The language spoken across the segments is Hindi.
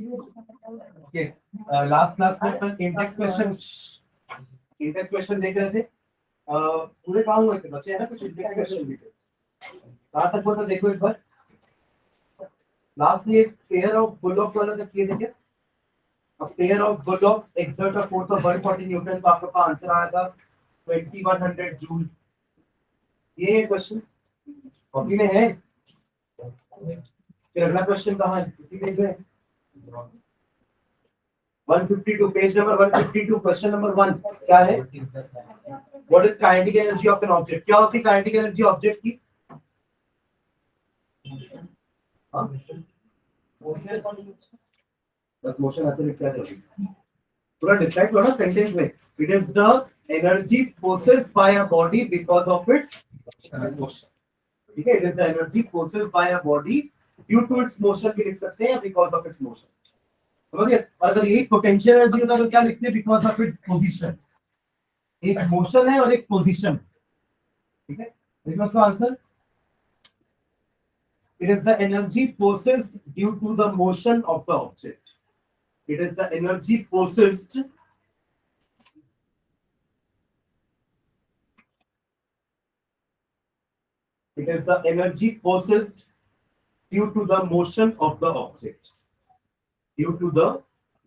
ओके, लास्ट क्लास में अपन इंडेक्स क्वेश्चन देख रहे थे। पूरे काम हुए थे बच्चे, है ना? कुछ इंडेक्स क्वेश्चन भी थे। कहाँ तक हुआ था देखो एक बार। लास्टली एक पेयर ऑफ बुलॉक वाला जब किए थे क्या? A pair of bullocks exert a force of 140 Newton, तो आपका आंसर आया था 2100 जूल। ये क्वेश्चन कॉपी में है। फिर अगला क्वेश्चन कहाँ है? इसी पेज में 152, पेज नंबर 152, क्वेश्चन नंबर 1 क्या है? What is kinetic energy of an object? क्या होती है काइनेटिक एनर्जी ऑब्जेक्ट की? बस मोशन ऐसे लिख के पूरा डिस्क्राइब करो ना सेंटेंस में। It is the energy possessed by a body because of its motion. ठीक है, it is the energy possessed by a body due to its motion भी लिख सकते हैं, बिकॉज ऑफ इट्स मोशन। समझिए, अगर एक पोटेंशियल एनर्जी होता तो क्या लिखते हैं? Because of its position. एक मोशन है और एक पोजीशन। ठीक है, देखो इसका answer. It is the energy possessed due to the motion of the object. It is the energy possessed It is the energy possessed due to the motion of the object. Due to the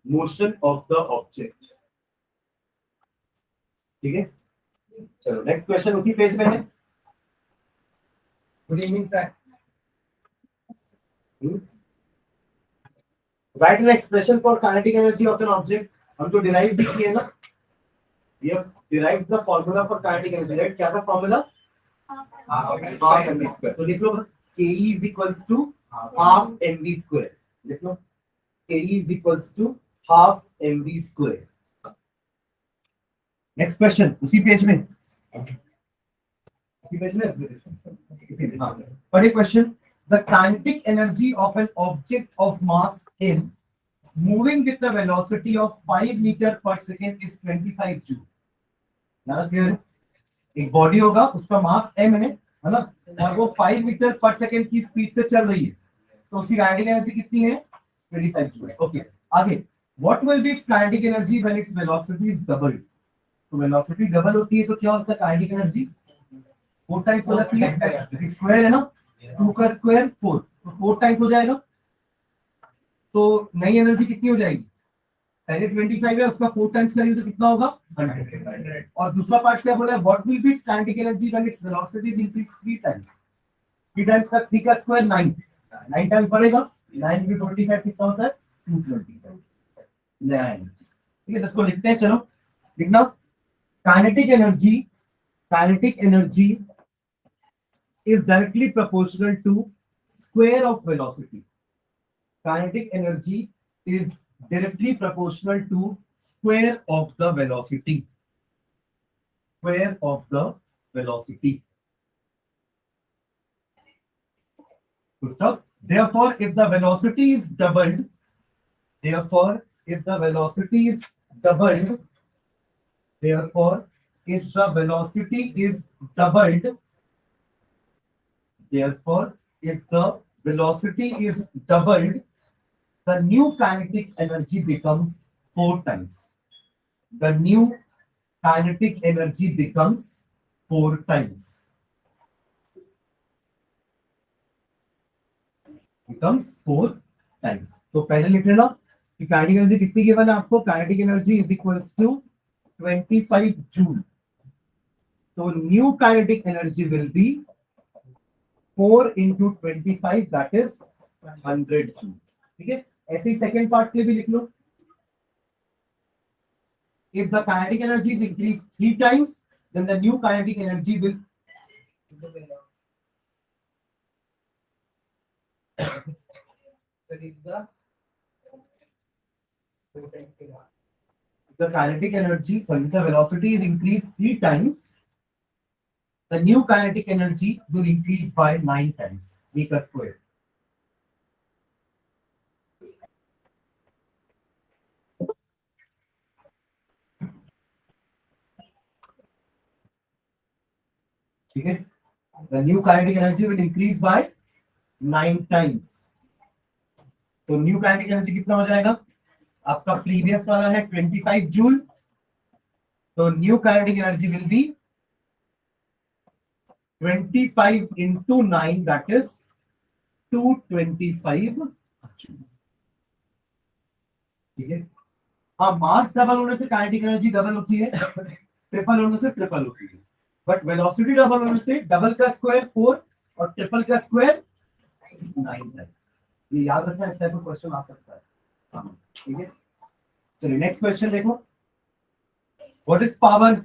motion of the object. ठीक है, चलो नेक्स्ट क्वेश्चन उसी पेज में है। Good evening sir. Right an expression for kinetic energy of an object. हम तो डिराइव भी किए ना, we have derived the formula for kinetic energy, right? क्या था फॉर्मूला? half mv square। तो लिख लो बस, ke is equals to half mv square। लिख लो ke is equals to half mv square। Next question उसी पेज में, उसी पेज में। पढ़े question. The kinetic energy of an object of mass m moving with the velocity of 5 meter per second is 25 joule। एक बॉडी होगा, उसका मास m है ना, और वो 5 मीटर पर सेकेंड की स्पीड से चल रही है, तो उसकी काइनेटिक एनर्जी कितनी है? 25 जूल। ओके, आगे what will be it's kinetic energy when its velocity is doubled? तो वेलोसिटी डबल होती है तो क्या होता है काइनेटिक एनर्जी? 4 टाइम्स हो जाती है। स्क्वायर है ना, 2 का स्क्वायर 4, तो 4 टाइम्स हो जाएगा। तो नई एनर्जी कितनी हो जाएगी? पहले 25 है, उसका 4 टाइम्स करेंगे तो कितना होगा? 100। और दूसरा पार्ट क्या बोला है? What will be it's kinetic energy when its velocity is increase 3 times? 3 times का 3 का स्क्वायर 9, 9 टाइम्स बढ़ेगा। 9 भी 25 कितना होता है? 225। 9। ठीक है, इसको लिखते हैं। चलो लिखना, kinetic energy is directly proportional to square of velocity। Kinetic energy is directly proportional to square of the velocity। Square of the velocity। Full stop। Therefore, if the velocity is doubled, therefore, if the velocity is doubled, therefore, if the velocity is doubled, therefore, if the velocity is doubled, the new kinetic energy becomes 4 times। The new kinetic energy becomes 4 times। Becomes 4 times। तो पहले लिख लेना कि काइनेटिक एनर्जी कितनी गिवन है आपको? Kinetic energy is equals to 25 joule. तो new kinetic energy will be 4 into 25, that is 100 joule. ठीक है, ऐसे ही सेकेंड पार्ट के लिए भी लिख लो। If the kinetic energy is increased 3 times, then the new kinetic energy will the kinetic energy, when the velocity is increased 3 times, the new kinetic energy will increase by 9 times, make a square। ठीक है, the new kinetic energy will increase by 9 times। तो न्यू काइनेटिक एनर्जी कितना हो जाएगा? आपका प्रीवियस वाला है 25 जूल, तो new kinetic energy will B 25 into 9, that is 225 joule. ठीक है, हाँ मास डबल होने से काइनेटिक एनर्जी डबल होती है, ट्रिपल होने से ट्रिपल होती है, बट वेलोसिटी डबल होने से डबल का स्क्वायर 4 और ट्रिपल का स्क्वायर 9 है। ये याद रखना, इस टाइप का क्वेश्चन आ सकता है। हाँ, ठीक है, चलिए नेक्स्ट क्वेश्चन देखो। What is power?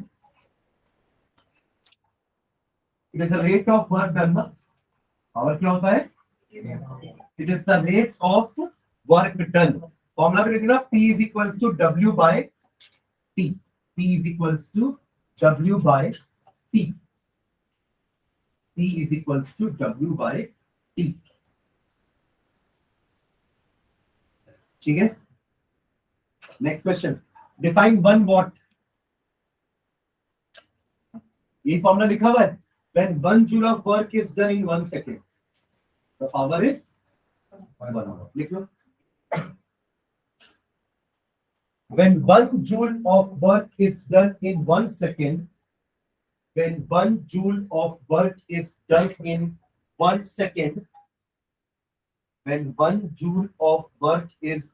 It is the rate of work done. Power क्या होता है? It is the rate of work done. Formula भी लिखना, P is equals to W by T. P is equals to W by T. P is equals to W by T. ठीक है, नेक्स्ट क्वेश्चन। Define 1 what. ये फॉर्मूला लिखा हुआ है, when 1 joule of work is done in 1 second, the power is 1 watt. लिख लो। When 1 joule of work is done in 1 second, when 1 joule of work is done in 1 second, when 1 joule of work is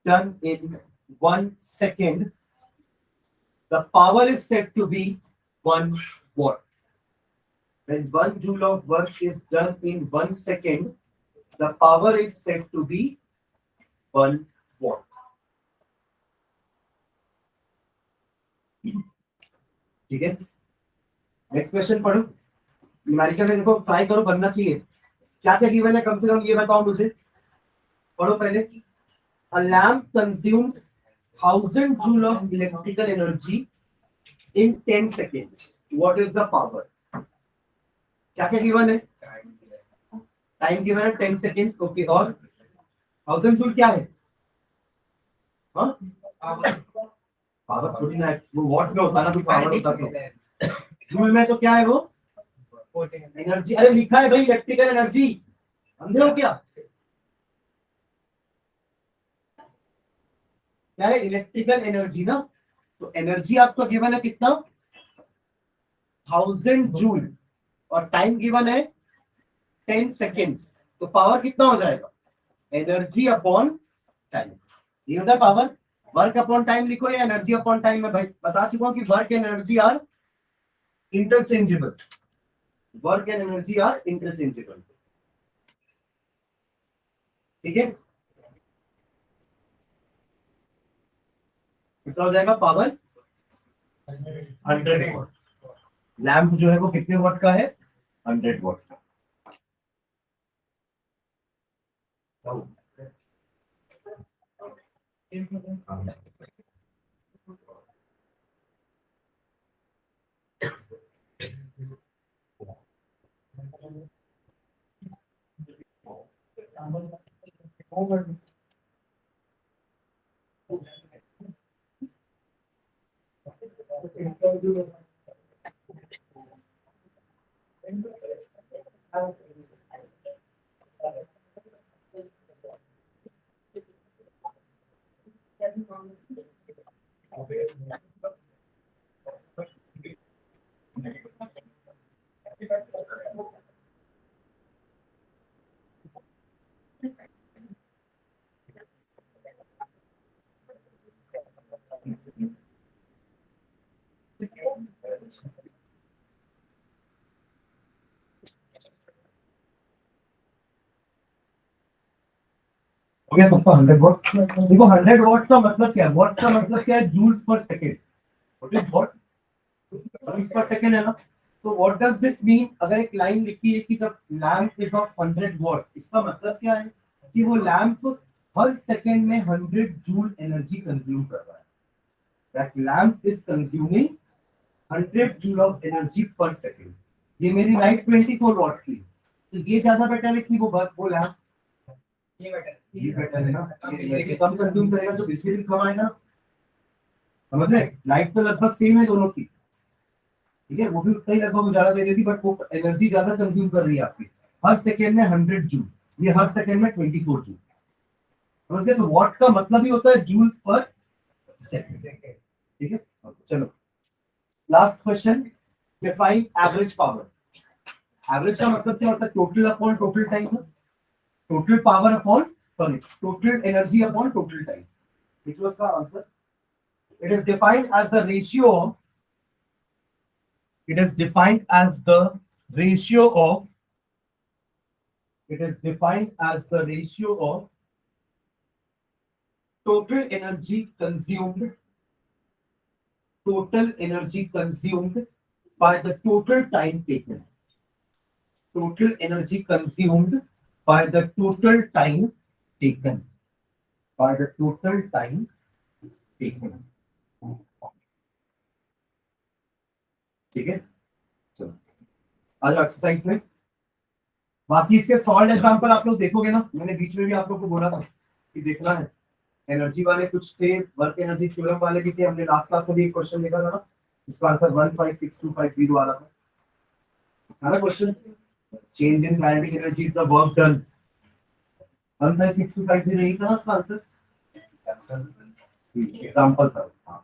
done in 1 second, the power is said to be 1 watt. When 1 joule of work is done in 1 second, the power is said to be 1 watt. ठीक है, नेक्स्ट क्वेश्चन पढ़ो। न्यूमेरिकल में देखो, ट्राई करो, बनना चाहिए। क्या क्या गिवन है, कम से कम ये बताओ मुझे। पढ़ो पहले। A lamp consumes 1000 joule of electrical energy in 10 seconds. What is the power? क्या क्या गिवन है? टाइम गिवन है 10 seconds। ओके, और 1000 जूल क्या है? हाँ, पावर थोड़ी ना है, वो वॉट में होता है ना, तो पावर होता तो जूल में तो क्या है वो? एनर्जी। अरे लिखा है भाई इलेक्ट्रिकल एनर्जी, अंधे हो क्या? क्या है? इलेक्ट्रिकल एनर्जी ना। तो एनर्जी आपको गिवन है कितना? 1000 जूल, और टाइम गिवन है 10 सेकेंड्स। तो पावर कितना हो जाएगा? Energy upon time. ये होता है पावर। वर्क अपॉन टाइम लिखो या एनर्जी अपॉन टाइम। में भाई बता चुका हूं कि work and energy are interchangeable. Work and energy are interchangeable. ठीक है, कितना हो जाएगा पावर? 100 वॉट। लैंप जो है वो कितने वॉट का है? 100 वॉट का। हो गया सबका 100 वॉट। देखो 100 वॉट का मतलब क्या है? वॉट का मतलब क्या है? Joules per second. What is watt? Joules per second है ना। तो व्हाट डज दिस मीन? अगर एक लाइन लिखी है कि the lamp is of 100 what, इसका मतलब क्या है? कि वो लैंप हर सेकेंड में 100 जूल एनर्जी कंज्यूम कर रहा है। That lamp is consuming 100 joule of energy पर सेकेंड। ये मेरी लाइट 24 वॉट की, तो ये ज्यादा बेटर है कि वो लैंप? ये बेटर है ना। ये कम कंज्यूम करेगा तो बिजली भी कम आएगा। समझ रहे? लाइट तो लगभग सेम है दोनों की, ठीक है, वो भी उतना ही लगभग उजाला दे रही थी, बट वो एनर्जी ज्यादा कंज्यूम कर रही है आपकी। हर सेकेंड में 100 जूल, ये हर सेकेंड में 24 जूल। समझ गए? तो वॉट का मतलब ही होता है जूल्स पर सेकंड, ठीक है? चलो last question, define average power. Average का मतलब क्या होता है? Total upon total time, total power upon, sorry, total energy upon total time. It was का answer. It is defined as the ratio of, it is defined as the ratio of, it is defined as the ratio of total energy consumed, total energy consumed by the total time taken, total energy consumed by the total time taken, by the total time taken, ठीक है? चलो आज एक्सरसाइज में बाकी इसके सॉल्व एग्जांपल आप लोग देखोगे ना, मैंने बीच में भी आप लोग को बोला था कि देखना है। एनर्जी वाले कुछ थे, वर्क एनर्जी थ्योरम वाले भी थे, हमने लास्ट क्लास में भी एक क्वेश्चन देखा था ना, इसका आंसर 156250 वाला था ना question. Change in kinetic energy is the work done, 156250 यही था इसका आंसर, एग्जांपल था। हाँ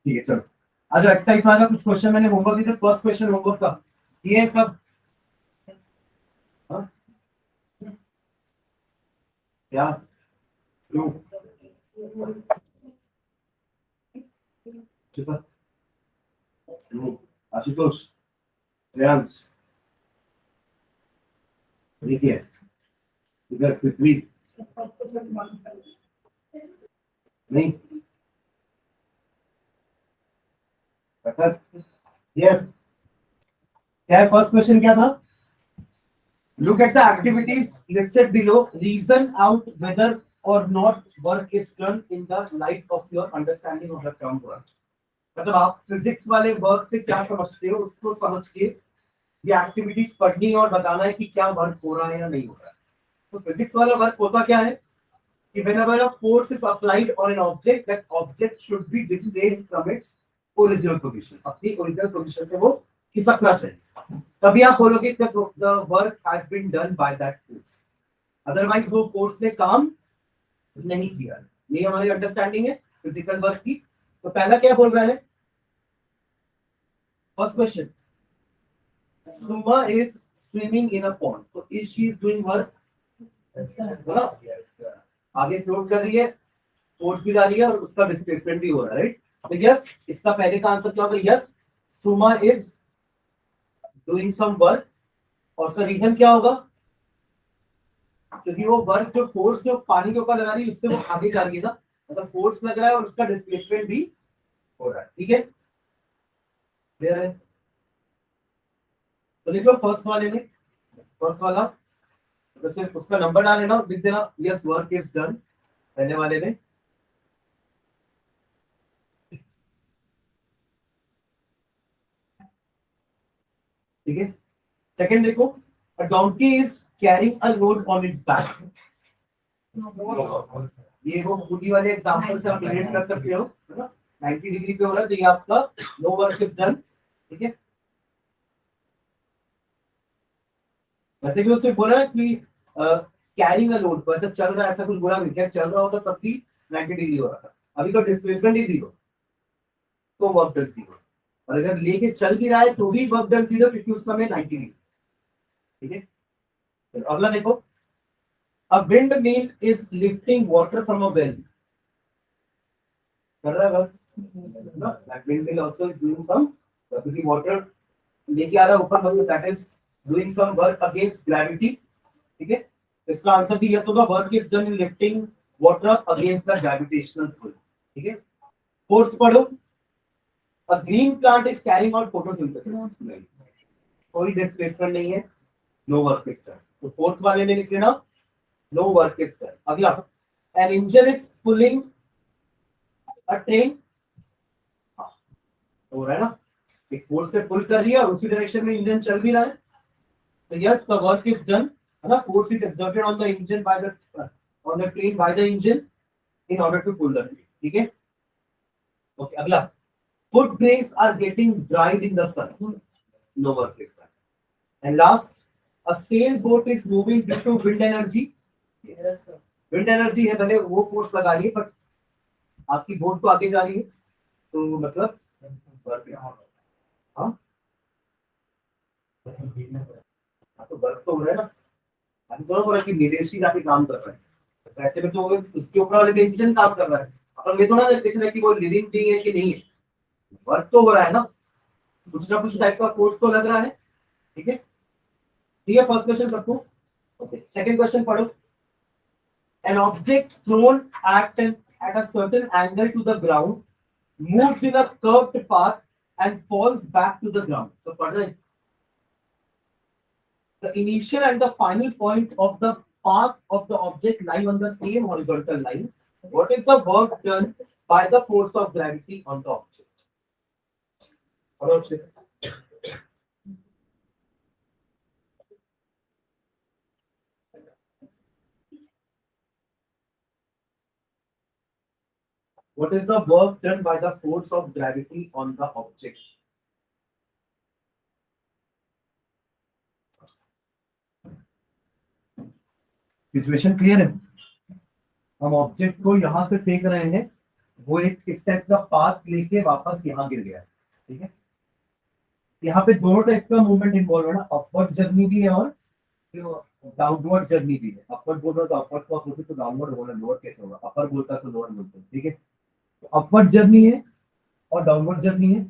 ठीक है, चलो आज एक्सरसाइज वाला कुछ क्वेश्चन मैंने होमवर्क दिया। फर्स्ट क्वेश्चन होमवर्क का ये सब क्या आशुतोष, श्रेयांश, देखिए इधर पृथ्वी नहीं, क्या है फर्स्ट क्वेश्चन क्या था? Look at the activities listed below. Reason out whether or not work is done in the light of your understanding of the term work. मतलब आप फिजिक्स वाले वर्क से क्या समझते हो, उसको समझ के ये एक्टिविटीज पढ़नी है और बताना है कि क्या वर्क हो रहा है या नहीं हो रहा है। तो फिजिक्स वाला वर्क होता क्या है कि whenever a force is applied on an object, that object should be displaced from its original position. अपनी ओरिजिनल पोजीशन से वो खिसकना चाहिए, तभी आप बोलोगे कि the work has been done by that force. Otherwise वो फोर्स ने काम नहीं किया। ये हमारी अंडरस्टैंडिंग है फिजिकल वर्क की। तो पहला क्या बोल रहा है, first question, Suma is swimming in a pond, तो is she is doing work, आगे फ्लोट कर रही है, फोर्स भी जा रही है और उसका डिस्प्लेसमेंट भी हो रहा है, राइट? तो यस, इसका पहले का आंसर क्या होगा? यस, सुमा इज डूइंग सम वर्क। और उसका रीजन क्या होगा? क्योंकि वो वर्क जो फोर्स जो पानी के ऊपर लगा रही है उससे वो आगे जा रही है ना, मतलब फोर्स लग रहा है और उसका डिस्प्लेसमेंट भी हो रहा है, ठीक है? क्लियर है? तो देखो फर्स्ट वाले में, फर्स्ट वाला तो सिर्फ उसका नंबर डाल लेना और लिख देना यस वर्क इज डन पहले वाले में। ठीक है, सेकंड देखो, अ donkey is carrying a load on it's back. ये वो पूरी वाले एग्जांपल से आप रिलेट कर सकते हो, है ना? 90 डिग्री पे हो रहा है तो ये आपका नो वर्क इज डन, ठीक है? वैसे भी उससे बोला है कि कैरिंग अ लोड, वैसे चल रहा है ऐसा कुछ बोला नहीं, क्या चल रहा होता तब भी 90 डिग्री हो रहा था, अभी तो डिस्प्लेसमेंट ही जीरो, तो वर्क डन जीरो। और अगर लेके चल भी रहा है तो भी वर्क डन जीरो, क्योंकि उस समय 90 डिग्री, ठीक है? तो अगला देखो, a windmill is lifting water from a well, कर रहा है वर्क ना? That windmill also is doing some, क्योंकि वाटर लेके आ रहा है ऊपर, मतलब that is doing some work against gravity, ठीक है? इसका आंसर भी यस होगा, work is done in lifting water up against the gravitational pull, ठीक है? फोर्थ पढ़ो, a green plant is carrying out photosynthesis, कोई डिस्प्लेसमेंट नहीं है, नो वर्क इज डन। तो फोर्थ वाले में लिख लेना नो वर्क इज डन। अगला, an engine is pulling a train, हो रहा है ना, एक फोर्स से पुल कर रही है और उसी डायरेक्शन में इंजन चल भी रहा है, तो yes the work is done, है ना? Force is exerted on the engine by the on the train by the engine in order to pull the train, ठीक है? ओके, अगला, footprints are getting dried in the sun, no work is done. And last, a sailboat is moving due to wind energy, yes sir, wind energy है, भले वो फोर्स लगा रही है, बट आपकी बोट तो आगे जा रही है, तो मतलब हाँ तो वर्क तो हो रहा है ना। हम दोनों बोला कि निदेश ही जाके काम कर रहा है, तो ऐसे में तो उसके ऊपर वाले डिसीजन काम कर रहा है। अपन ये थोड़ा देख रहे हैं कि वो लिविंग बीइंग है कि नहीं है, वर्क तो हो रहा है ना, कुछ ना कुछ टाइप का फोर्स तो लग रहा है। ठीक है, ठीक है, फर्स्ट क्वेश्चन रखो। ओके, सेकंड क्वेश्चन पढ़ो। An object thrown at a certain angle to the ground moves in a curved path and falls back to the ground. So, पढ़ रहे हैं? The initial and the final point of the path of the object lie on the same horizontal line. What is the work done by the force of gravity on the object? पढ़ो अच्छे से। What is the work done by the force of gravity on the object? Situation clear है? हम ऑब्जेक्ट को यहां से फेंक रहे हैं, वो एक इस टाइप का पाथ लेके वापस यहाँ गिर गया है। ठीक है, यहाँ पे दोनों टाइप का मूवमेंट इन्वॉल्व है ना, अपवर्ड जर्नी भी है और डाउनवर्ड जर्नी भी है। अपवर्ड बोल रहा तो अपवर्ड को अपोजिट तो डाउनवर्ड बोलना, लोअर कैसे होगा? अपर बोलता तो लोअर बोलते हैं। ठीक है, तो अपवर्ड जर्नी है और डाउनवर्ड जर्नी है।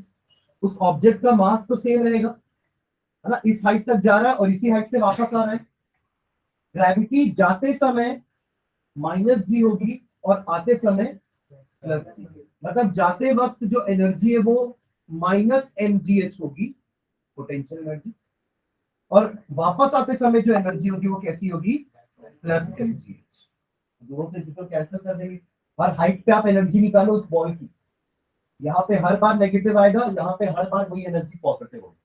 उस ऑब्जेक्ट का मास तो सेम रहेगा, है ना, इस हाइट तक जा रहा है और इसी हाइट से वापस आ रहा है। ग्रेविटी जाते समय -g होगी और आते समय +g, मतलब जाते वक्त जो एनर्जी है वो -mgh होगी, पोटेंशियल एनर्जी, और वापस आते समय जो एनर्जी होगी वो कैसी होगी? +mgh। दोनों से तो कैंसिल कर देंगे। हर हाइट पे आप एनर्जी निकालो उस बॉल की, यहाँ पे हर बार नेगेटिव आएगा, यहाँ पे हर बार वही एनर्जी पॉजिटिव होगी।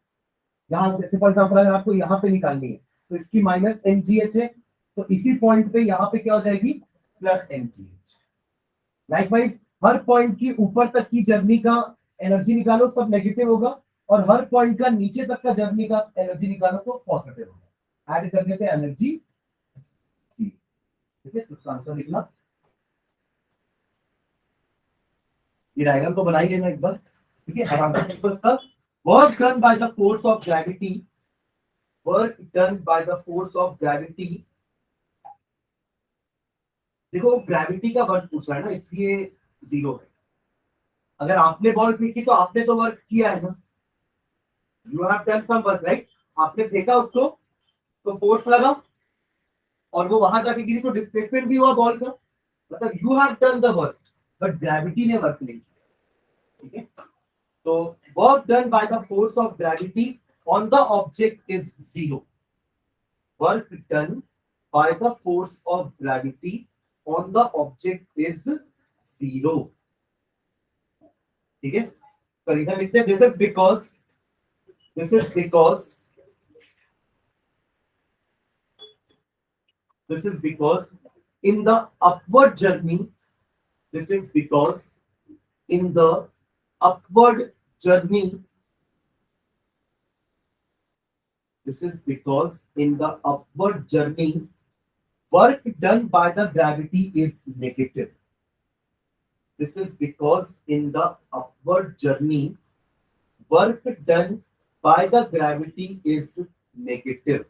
यहाँ जैसे फॉर एग्जाम्पल अगर आपको यहाँ पे निकालनी है तो इसकी -mgh है, तो इसी पॉइंट पे यहाँ पे क्या हो जाएगी? +mgh। लाइकवाइज हर पॉइंट की ऊपर तक की जर्नी का एनर्जी निकालो, सब नेगेटिव होगा, और हर पॉइंट का नीचे तक का जर्नी का एनर्जी निकालो तो पॉजिटिव होगा। ऐड करने पे एनर्जी सी। ठीक है, तो आंसर लिखना, ये डायग्राम तो बना ही लेना एक बार। ठीक है, अब आंसर लिखो इसका। Work done by the force of gravity, work done by the force of gravity. देखो ग्रेविटी का वर्क पूछ रहा है ना, इसलिए 0 है। अगर आपने बॉल फेंकी तो आपने तो वर्क किया है ना, you have done some work, right? आपने फेंका उसको तो फोर्स लगा और वो वहां जाके किसी को डिस्प्लेसमेंट भी हुआ बॉल का, मतलब you have done the work, but gravity ने वर्क नहीं किया। ठीक है, तो work done by the force of gravity on the object is 0। Work done by the force of gravity on the object is 0। ठीक है, तो रीजन लिखते हैं, this is because this is because in the upward journey, this is because in the upward journey, this is because in the upward journey work done by the gravity is negative. This is because in the upward journey work done by the gravity is negative.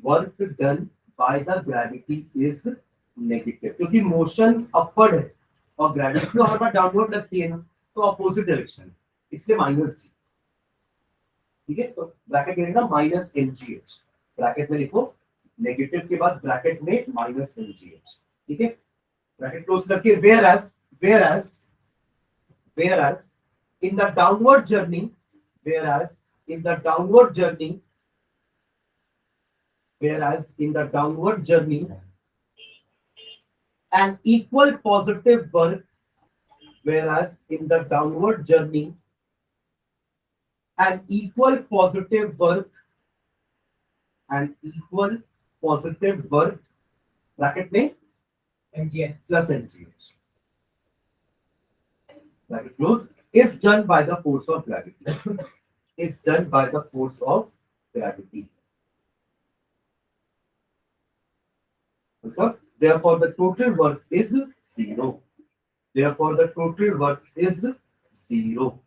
Work done by the gravity is negative, क्योंकि मोशन अपवर्ड है और ग्रेविटी तो हर बार डाउनवर्ड लगती है ना, तो अपोजिट डायरेक्शन, इसलिए -g। ठीक है, तो ब्रैकेट में लिखना -mgh, ब्रैकेट में लिखो, नेगेटिव के बाद ब्रैकेट में -mgh। ठीक है, ब्रैकेट क्लोज करके whereas in the downward journey, whereas in the downward journey an equal positive work, whereas in the downward journey an equal positive work bracket में mgh plus mgh, bracket close, is done by the force of gravity is done by the force of gravity। Therefore, the total work is 0. Therefore, the total work is 0.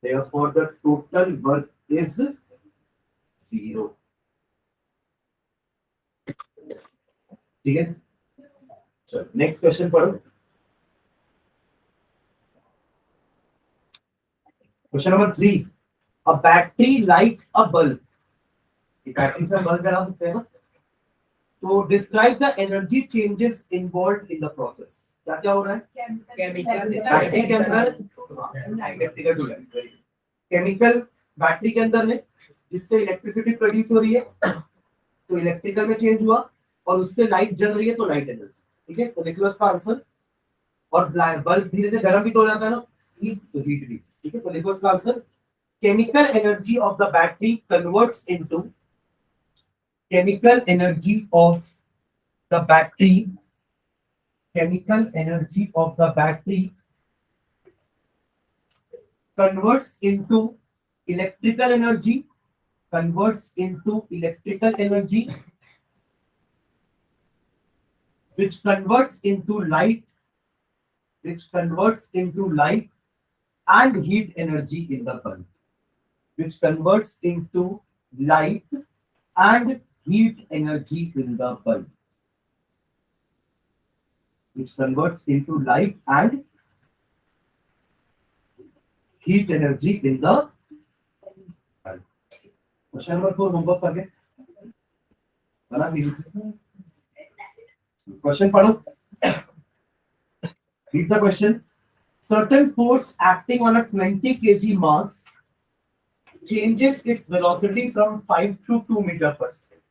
Therefore, the total work is 0. ठीक है, चलो नेक्स्ट क्वेश्चन पढ़ो. Question number 3. A battery lights a bulb. Battery से बल्ब जला सकते हैं ना. तो describe the energy changes involve in the process. क्या क्या हो रहा है बैटरी के अंदर. केमिकल बैटरी के अंदर है जिससे इलेक्ट्रिसिटी प्रोड्यूस हो रही है, तो इलेक्ट्रिकल में चेंज हुआ, और उससे लाइट जल रही है तो लाइट एनर्जी. ठीक है, तो लिखो इसका आंसर. और बल्ब धीरे से गर्म भी तो हो जाता है ना, हीट तो हीट भी. ठीक है, तो लिखो इसका answer. Chemical energy of the battery converts into chemical energy of the battery converts into electrical energy which converts into light and heat energy in the bulb. Which converts into light and heat energy in the bulb. Which converts into light and heat energy in the bulb. Question number 4 homework करके बना दीजिए. क्वेश्चन पढ़ो. Read the question. Certain force acting on a 20 kg mass changes its velocity from 5 to 2 meters per second.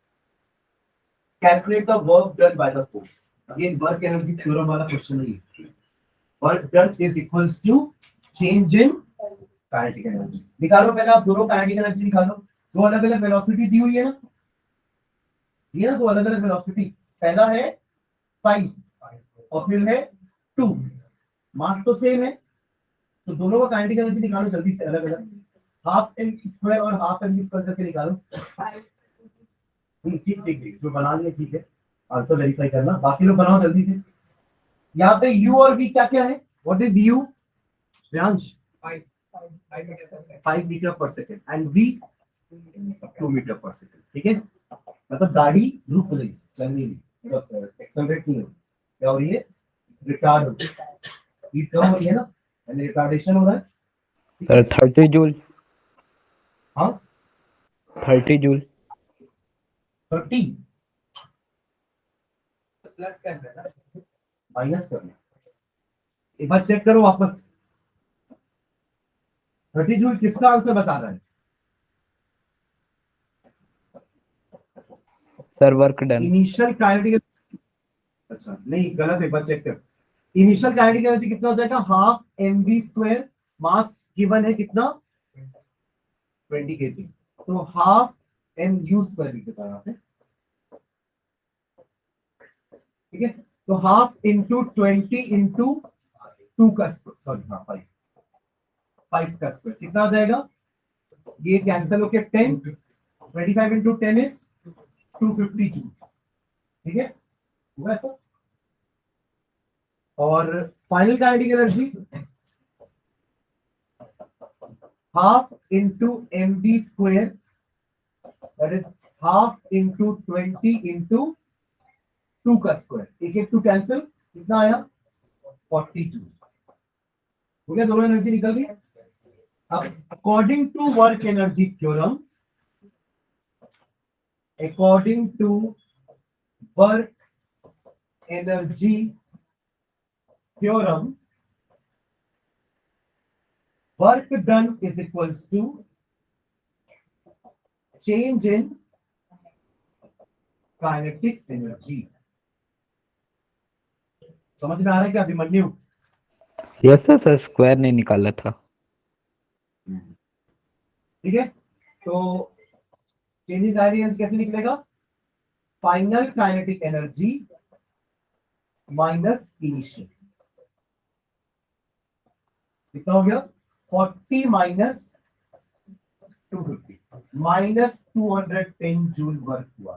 Calculate the work done by the force. Again, work energy theorem वाला क्वेश्चन नहीं. Work done is equals to change in kinetic energy. निकालो पहले आप दोनों kinetic energy निकालो. दो अलग अलग वेलोसिटी दी हुई है ना, ये ना दो अलग अलग वेलोसिटी. पहला है 5 और फिर है 2. मास तो सेम है, तो दोनों का काइनेटिक एनर्जी निकालो जल्दी से अलग अलग. हाफ एम स्क्वायर और हाफ एम स्क्वायर करके निकालो. ठीक ठीक ठीक, जो बना लिए ठीक है. आंसर वेरीफाई करना, बाकी लोग बनाओ जल्दी से. यहाँ पे u और v क्या क्या है. What is u? Shreyansh 5 meter per second and v 2 meter per second. ठीक है, मतलब गाड़ी रुक रही, चल नहीं रही, एक्सेलरेट नहीं हो रही. क्या हो रही है? रिटार्ड हो रही है. स्पीड कम हो रही है ना, यानी रिटार्डेशन हो रहा है. Sir 30 joule. हाँ 30 जूल. 30 प्लस करना माइनस करना. एक बार चेक करो वापस. 30 जूल किसका आंसर बता रहा है? Sir work done. Initial kinetic. अच्छा नहीं, गलत. एक बार चेक कर. इनिशियल काइनेटिक एनर्जी कितना हो जाएगा? Half M V square. Mass given है कितना? 20 kg. तो हाफ एम यू स्क्वायर लिख देता है. ठीक है, तो हाफ इंटू 20 इंटू 2 का स्क्वायर, सॉरी हाँ 5 का स्क्वायर कितना आ जाएगा? ये कैंसिल होके 10. 25 इंटू 10 इज 250 जूल. ठीक है, हुआ ऐसा. और final kinetic energy half into M V square, that is half into 20 into 2 का स्क्वायर. एक एक 2 कैंसिल, कितना आया? 40 जूल. हो गया, दोनों एनर्जी निकल गई. अब according to work energy theorem, according to work energy theorem, work done is equals to change in kinetic energy. समझ में आ रहा है क्या अभिमन्यु? यस सर, स्क्वायर नहीं निकाला था. ठीक है, तो चेंज इन काइनेटिक एनर्जी कैसे निकलेगा? Final kinetic energy minus initial. कितना हो गया? 40 माइनस 250 माइनस 210 जूल वर्क हुआ.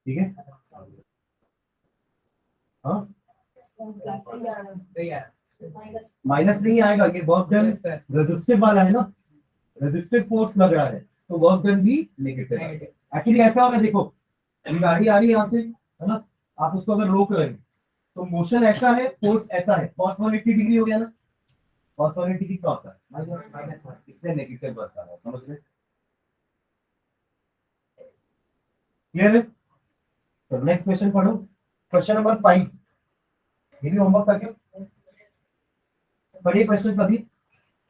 ठीक है, हाँ सही है माइनस नहीं आएगा, ये work done Yes, sir. Resistive वाला है ना, रेजिस्टिव फोर्स लग रहा है, तो वर्क डन भी नेगेटिव है। Negative. एक्चुअली ऐसा हो रहा है, देखो ये गाड़ी आ रही है यहाँ से, है ना, आप उसको अगर रोक रहे हैं तो मोशन ऐसा है, फोर्स ऐसा है, cos 180 डिग्री हो गया ना, cos 180 डिग्री क्या होता है Minus 1. इसमें नेगेटिव वर्क आ रहा है, समझ रहे? क्लियर है? तो नेक्स्ट क्वेश्चन पढ़ो, क्वेश्चन नंबर 5, ये भी होमवर्क करके पढ़िए क्वेश्चन सभी।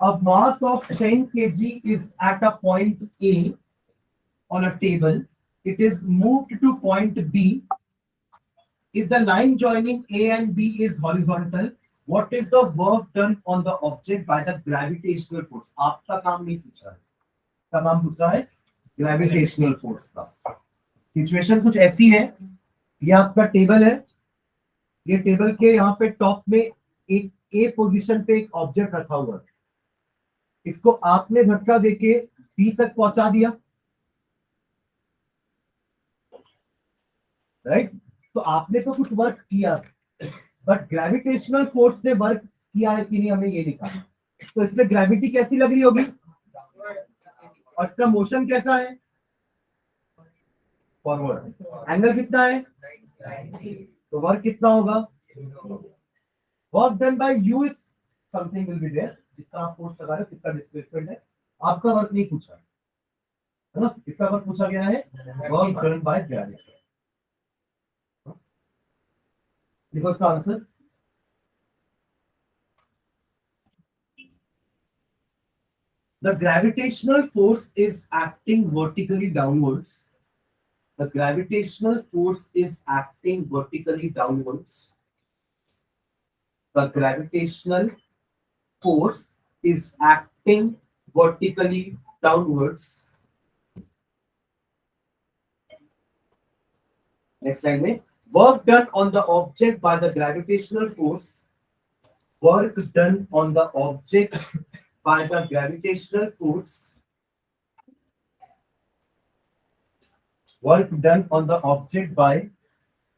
A mass of 10 kg is at a point A on a table. It is moved to point B. If the line joining A and B is horizontal, what is the work done on the object by the gravitational force? आपका काम नहीं पूछ रहा है, का काम पूछ रहा है ग्रेविटेशनल फोर्स का। सिचुएशन कुछ ऐसी है, ये आपका टेबल है, ये टेबल के यहाँ पे टॉप में एक ए पोजीशन पे एक ऑब्जेक्ट रखा हुआ है, इसको आपने झटका देके बी तक पहुंचा दिया, राइट? तो आपने तो कुछ वर्क किया, बट ग्रेविटेशनल फोर्स ने वर्क किया है कि नहीं, हमें ये लिखा है। तो इसमें ग्रेविटी कैसी लग रही होगी और इसका मोशन कैसा है, फॉरवर्ड। एंगल कितना है, तो वर्क कितना होगा, work done by you is something will be there, जितना आप फोर्स लगा रहे हो कितना डिस्प्लेसमेंट है, आपका वर्क नहीं पूछा है ना, इसका वर्क पूछा गया है वर्क डन बाय ग्रेविटी। देखो इसका answer, the gravitational force is acting vertically downwards. The gravitational force is acting vertically downwards. The gravitational force is acting vertically downwards. Next line में work done on the object by the gravitational force. Work done on the object by the gravitational force. Work done on the object by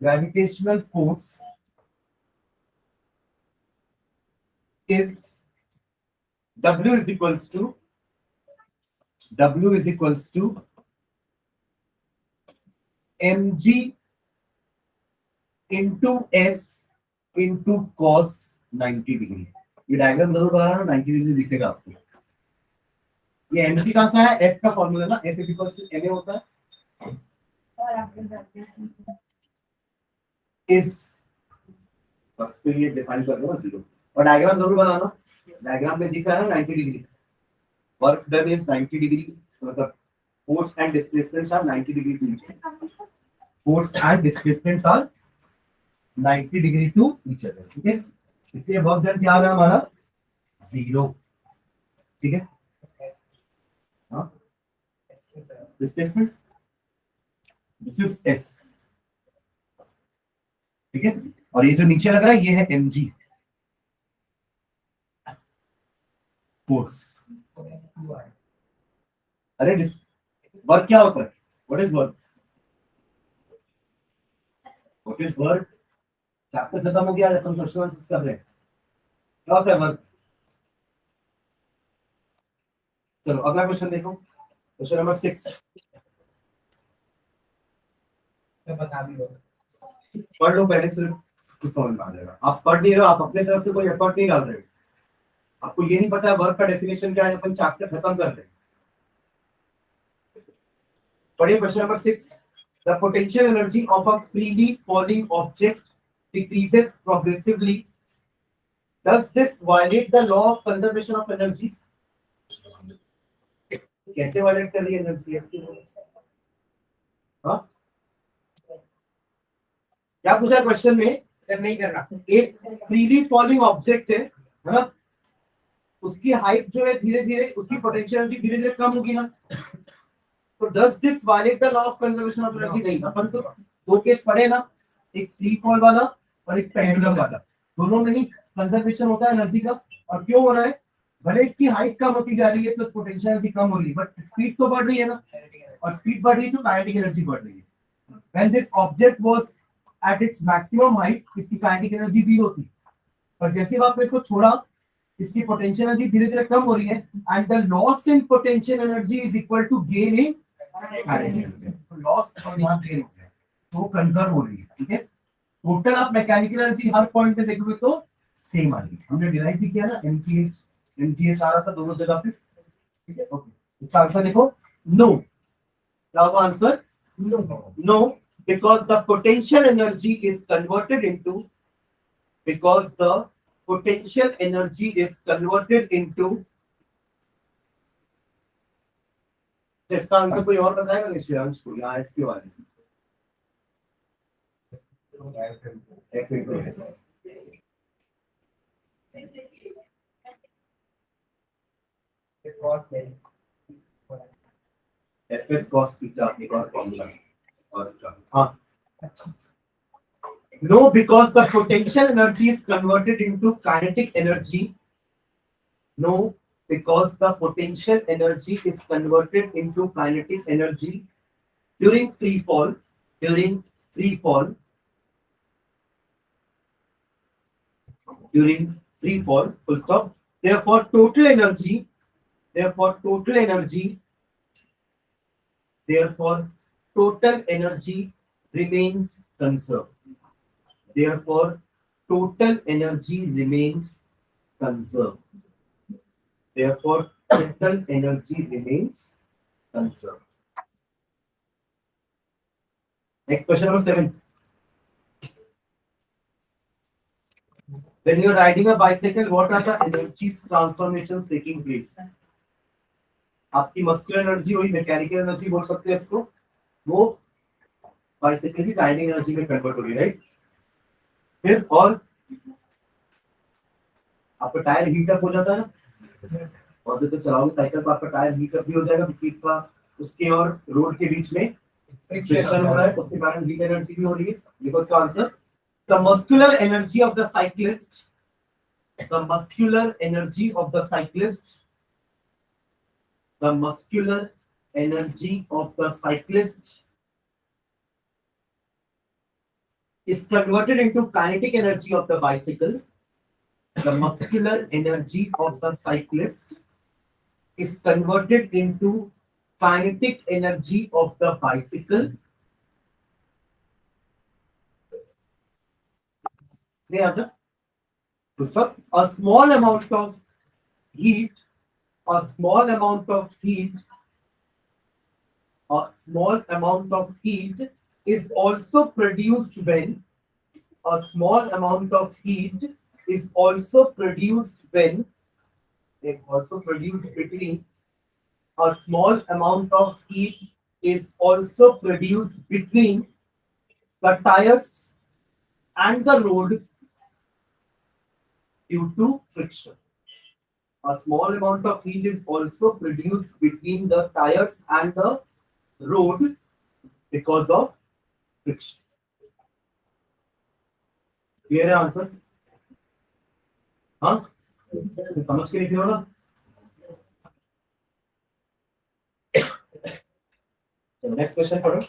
gravitational force is W is equals to mg into s into cos 90 degree. ये डायग्राम जरूर बनाना, 90 डिग्री दिखेगा आपको। ये mg कहां से है, f का फॉर्मूला ना, f is equals to ma होता है, is बस फिर ये डिफाइन कर दो जीरो, और डायग्राम जरूर बनाना। डायग्राम में दिख रहा है ना 90 degree, work done is 90 degree, मतलब force and displacements are 90 degree to each other, force and displacements are 90 degree to each other, ठीक है। इसलिए वर्क डन क्या आ रहा है हमारा, जीरो, ठीक है। हाँ डिस्प्लेसमेंट दिस इज एस, ठीक है, और ये जो नीचे लग रहा है ये है mg फोर्स। अरे वर्क क्या होता है, what is work, what is work, chapter खत्म हो गया, अपन क्वेश्चन आंसर्स कर रहे हैं, क्या होता है वर्क। चलो अगला क्वेश्चन देखो, क्वेश्चन नंबर 6, बता दी पढ़ लो पहले फिर कुछ समझ में आ जाएगा। आप पढ़ नहीं रहे हो, आप अपने तरफ से कोई एफर्ट नहीं डाल रहे हो, आपको ये नहीं पता है वर्क का डेफिनेशन क्या है, अपन चैप्टर खत्म कर रहे हैं। पढ़िए question number 6, the potential energy of a freely falling object decreases progressively, does this violate the law of conservation of energy. कैसे वायलेट कर रही है एनर्जी, हाँ क्या पूछा क्वेश्चन में, सर नहीं कर रहा, एक फ्रीली फॉलिंग ऑब्जेक्ट है ना, उसकी हाइट जो है धीरे धीरे, उसकी पोटेंशियल एनर्जी धीरे धीरे कम होगी ना, तो does this violate the law of conservation of energy. नहीं, अपन तो दो केस पढ़े ना, एक फ्री फॉल वाला और एक पेंडुलम वाला, दोनों में ही कंजर्वेशन होता है एनर्जी का। और क्यों हो रहा है, भले इसकी हाइट कम होती जा रही है तो पोटेंशियल एनर्जी कम हो रही है, बट स्पीड तो बढ़ रही है ना, और स्पीड बढ़ रही है तो काइनेटिक एनर्जी बढ़ रही है। When this object was at its maximum height इसकी काइनेटिक एनर्जी 0 थी, पर जैसे ही आपने इसको छोड़ा इसकी पोटेंशियल एनर्जी धीरे धीरे कम हो रही है and the loss in potential energy is equal to gain in kinetic energy. तो लॉस और यहाँ गेन हो गया, तो वो कंजर्व हो रही है। ठीक है, टोटल आप मैकेनिकल एनर्जी हर पॉइंट पे देखोगे तो सेम आ रही है। हमने डिराइव भी किया ना, mgh आ रहा था दोनों जगह पे। ठीक है, ओके, इसका आंसर देखो नो। क्या होगा answer? No, because the potential energy is converted into इसका आंसर कोई और बताएगा निश्चियांश को या इसके बारे में? कॉस्ट है एफएस cos थीटा एक और फॉर्मूला और हाँ no, because the potential energy is converted into kinetic energy. No, because the potential energy is converted into kinetic energy during free fall. Full stop. Therefore total energy remains conserved. Therefore total energy remains conserved. Next question number 7. When you are riding a bicycle, what are the energy transformations taking place? आपकी मस्कुलर एनर्जी हुई मैकेनिकल एनर्जी बोल सकते हैं इसको, वो बाइसाइकिल की राइडिंग एनर्जी में कन्वर्ट होगी, राइट? फिर और आपका टायर हीट अप हो जाता है ना, और जब चलाओगे साइकिल तो आपका टायर हीट अप भी हो जाएगा क्योंकि इसका उसके और रोड के बीच में फ्रिक्शन हो रहा है, उसके कारण हीट एनर्जी भी हो रही है। बिकॉज़ का answer the muscular energy of the cyclist is converted into kinetic energy of the bicycle. The muscular energy of the cyclist is converted into kinetic energy of the bicycle. A small amount of heat is also produced when between the tires and the road due to friction. A small amount of heat is also produced between the tires and the road because of friction. Clear है आंसर? हाँ, समझ के लिख रहे हो ना? नेक्स्ट क्वेश्चन पढ़ो।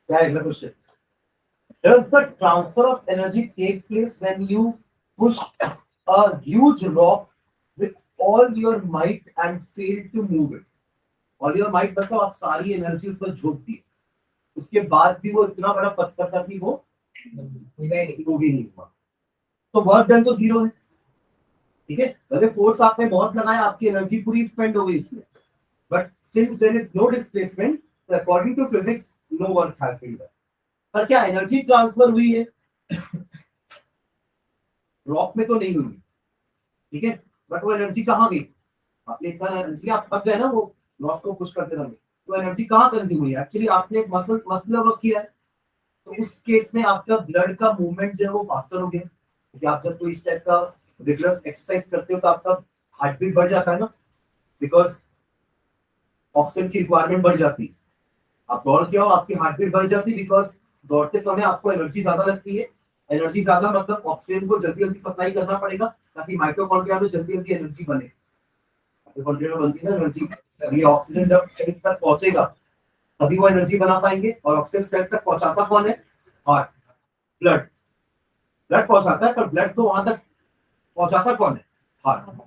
क्या है अगला question? Does the transfer of energy take place when you push a huge rock with all your might and fail to move it? All your might मतलब आप सारी एनर्जी उस पर झोंक दी, उसके बाद भी वो इतना बड़ा पत्थर था कि वो भी नहीं हुआ, तो वर्क डन तो जीरो है। ठीक है, अरे फोर्स आपने बहुत लगाया, आपकी एनर्जी पूरी स्पेंड हो गई इसमें, but since there is no displacement according to physics no work has been done. पर क्या एनर्जी ट्रांसफर हुई है? रॉक में तो नहीं हुई, ठीक है, बट वो एनर्जी कहाँ गई? आपने इतना एनर्जी आप थक गए ना वो रॉक को पुश करते समय, तो एनर्जी कहाँ कंज्यूम हुई? एक्चुअली आपने मसलर वर्क किया है, तो उस केस में आपका ब्लड का मूवमेंट जो है वो फास्टर हो गया, क्योंकि आप जब कोई इस टाइप का रिगरस एक्सरसाइज करते हो तो आपका हार्ट बीट बढ़ जाता है ना, बिकॉज ऑक्सीजन की रिक्वायरमेंट बढ़ जाती है। आप दौड़ के आओ, आपकी हार्ट बीट बढ़ जाती है बिकॉज दौड़ते समय आपको एनर्जी ज्यादा लगती है, एनर्जी ज्यादा मतलब ऑक्सीजन को जल्दी जल्दी सप्लाई करना पड़ेगा ताकि माइटोकॉन्ड्रिया में जल्दी जल्दी एनर्जी बने। माइटोकॉन्ड्रिया में बनती है ना एनर्जी, ये ऑक्सीजन जब सेल्स तक पहुंचेगा तभी वो एनर्जी बना पाएंगे। और ऑक्सीजन सेल्स तक पहुंचाता कौन है? Heart, blood. ब्लड पहुंचाता है, पर ब्लड को वहां तक पहुंचाता कौन है? हार्ट।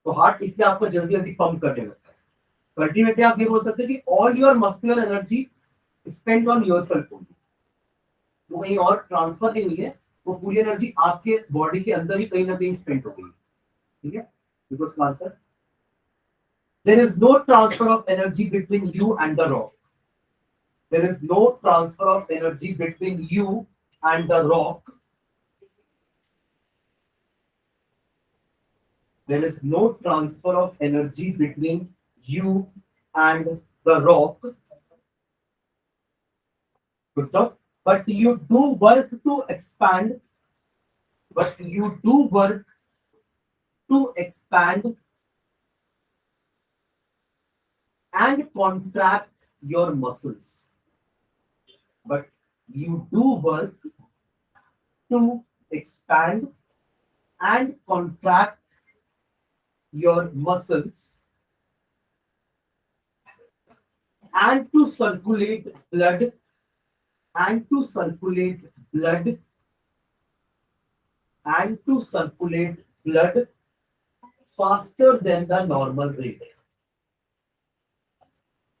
तो हार्ट इसलिए आपको जल्दी जल्दी पंप करने लगता है। तो अल्टीमेटली आप ये बोल सकते हैं कि all your muscular energy spend on yourself only, वो कहीं और ट्रांसफर नहीं हुई है, वो पूरी एनर्जी आपके बॉडी के अंदर ही कहीं ना कहीं स्पेंड हो गई। ठीक है, because answer there is no transfer of energy between you and the rock. There is no transfer of energy between you and the rock. There is no transfer of energy between you and the rock. Good stuff. But you do work to expand. But you do work to expand and contract your muscles. But you do work to expand and contract your muscles and to circulate blood and to circulate blood and to circulate blood faster than the normal rate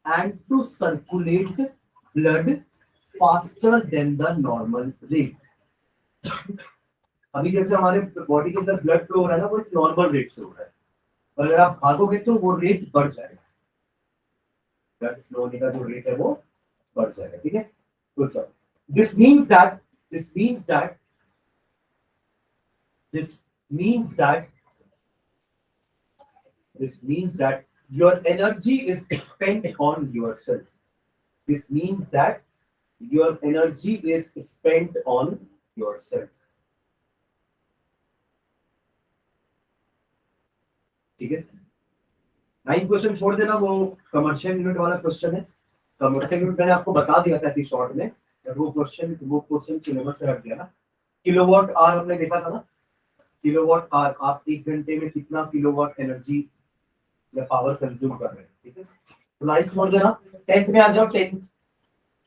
and to circulate blood faster than the normal rate। अभी जैसे हमारे बॉडी के अंदर ब्लड फ्लो हो रहा है ना, वो नॉर्मल रेट से हो रहा है, और अगर आप भागोगे तो वो रेट बढ़ जाएगा, ब्लड फ्लो होने का जो रेट है वो बढ़ जाएगा। ठीक है, तो this means that your energy is spent on yourself. This means that your energy is spent on yourself. ठीक है, 9 क्वेश्चन छोड़ देना, वो कमर्शियल यूनिट वाला क्वेश्चन है। कमर्शियल यूनिट मैंने आपको बता दिया था ऐसी शॉर्ट में, वो क्वेश्चन सिलेबस से हट गया ना। किलोवाट आवर हमने देखा था ना, किलोवाट आवर, आप 1 घंटे में कितना किलोवाट एनर्जी या पावर कंज्यूम कर रहे हैं। ठीक है, तो 9 छोड़ देना, 10th में आ जाओ। 10th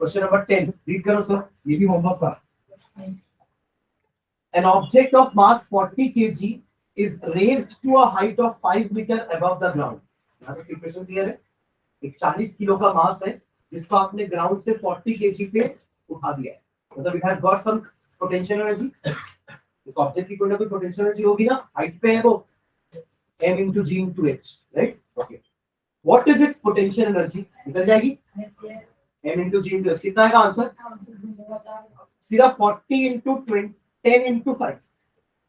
क्वेश्चन नंबर 10 रीड करो सर, ये भी होमवर्क का। An object of mass 40 kg is raised to a height of 5 meter above the ground। यहाँ तक इक्वेशन क्लियर है। एक 40 किलो का मास है जिसको आपने ग्राउंड से 40 kg पे उठा दिया है, मतलब it has got some potential energy. इस ऑब्जेक्ट की कोई ना कोई पोटेंशियल एनर्जी होगी ना, हाइट पे है वो, m into g into h, right? Okay, what is its potential energy? निकल जाएगी m into g into h, कितना आएगा आंसर? सीधा 40 into 10 into 5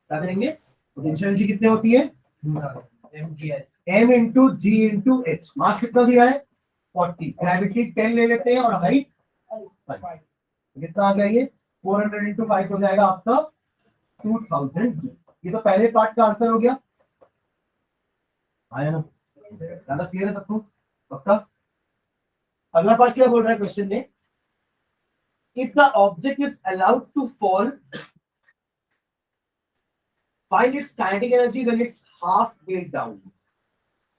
क्या करेंगे? पोटेंशियल एनर्जी कितनी होती है? m into g into h। मास कितना दिया है? 40, ग्रेविटी 10 ले लेते हैं और हाइट 5, कितना आ गया ये? 400 into 5 हो जाएगा आपका 2000 जूल। ये तो पहले पार्ट का आंसर हो गया, आया ना? ज्यादा क्लियर है सबको? पक्का? अगला पार्ट क्या बोल रहा है क्वेश्चन में? If the object is allowed to fall, find its kinetic energy when its half way down.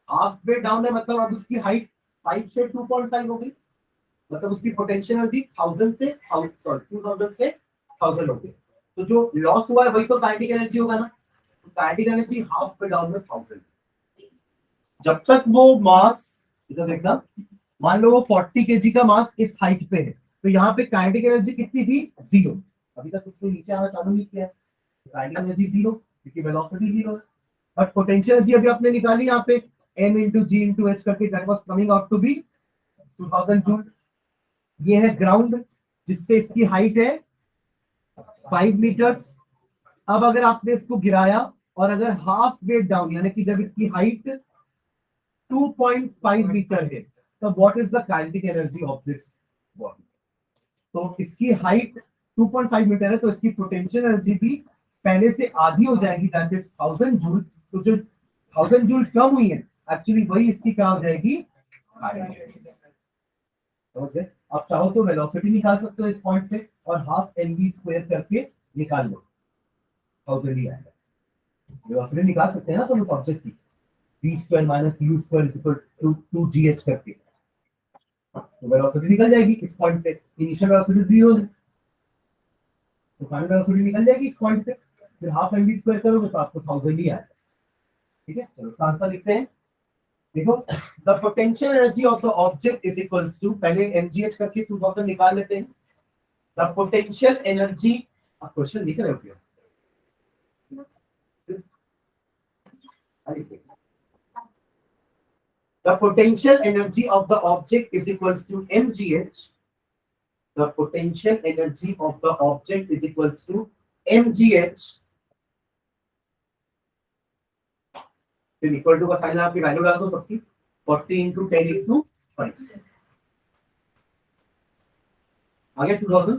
Half way down है मतलब अब उसकी हाइट 5 से 2.5 हो गई, मतलब उसकी पोटेंशियल एनर्जी 2000 से 1000 हो गई। तो जो लॉस हुआ है वही तो काइनेटिक एनर्जी होगा ना। Kinetic energy half way down में 1000। जब तक वो मास, इधर देखना, मान लो वो 40 केजी का मास इस हाइट पे है, तो यहाँ पे काइनेटिक एनर्जी कितनी थी? 0। अभी तक उसने नीचे आना चालू नहीं किया है, काइनेटिक एनर्जी 0 क्योंकि वेलोसिटी 0 है। बट पोटेंशियल एनर्जी अभी आपने निकाली यहाँ पे m into g into h करके, that was coming out to be 2000 joule. ये है ग्राउंड जिससे इसकी हाइट है 5 मीटर्स। अब अगर आपने इसको गिराया और अगर हाफ वे डाउन, यानी कि जब इसकी हाइट 2.5 मीटर है, तो what is the kinetic energy of this body? तो इसकी हाइट 2.5 मीटर है, तो इसकी पोटेंशियल एनर्जी भी पहले से आधी हो जाएगी, दैट इज 1000 जूल। तो जो 1000 जूल कम हुई है एक्चुअली वही इसकी क्या हो जाएगी? समझे? आप चाहो तो वेलोसिटी निकाल सकते हो इस पॉइंट पे और हाफ mv स्क्वायर करके निकाल लो, 1000 ही आएगा। वेलोसिटी निकाल सकते हैं ना तुम उस ऑब्जेक्ट की, v square minus u square is equal to 2gh करके, तो वेलोसिटी निकल जाएगी इस पॉइंट पे। इनिशियल वेलोसिटी 0 है, तो फाइनल वेलोसिटी निकल जाएगी इस पॉइंट पे। फिर हाफ mv स्क्वायर करोगे तो आपको 1000 ही आएगा। ठीक है, चलो इसका आंसर लिखते हैं। देखो, the potential energy of the object is equals to, पहले mgh करके 2000 निकाल लेते हैं। द पोटेंशियल एनर्जी, आप क्वेश्चन लिख रहे हो क्या? The potential energy of the object is equals to mgh. The potential energy of the object is equals to mgh. फिर इक्वल टू का साइन आपकी वैल्यू डाल दो सबकी, 40 इंटू 10 इंटू 5 आगे 2000।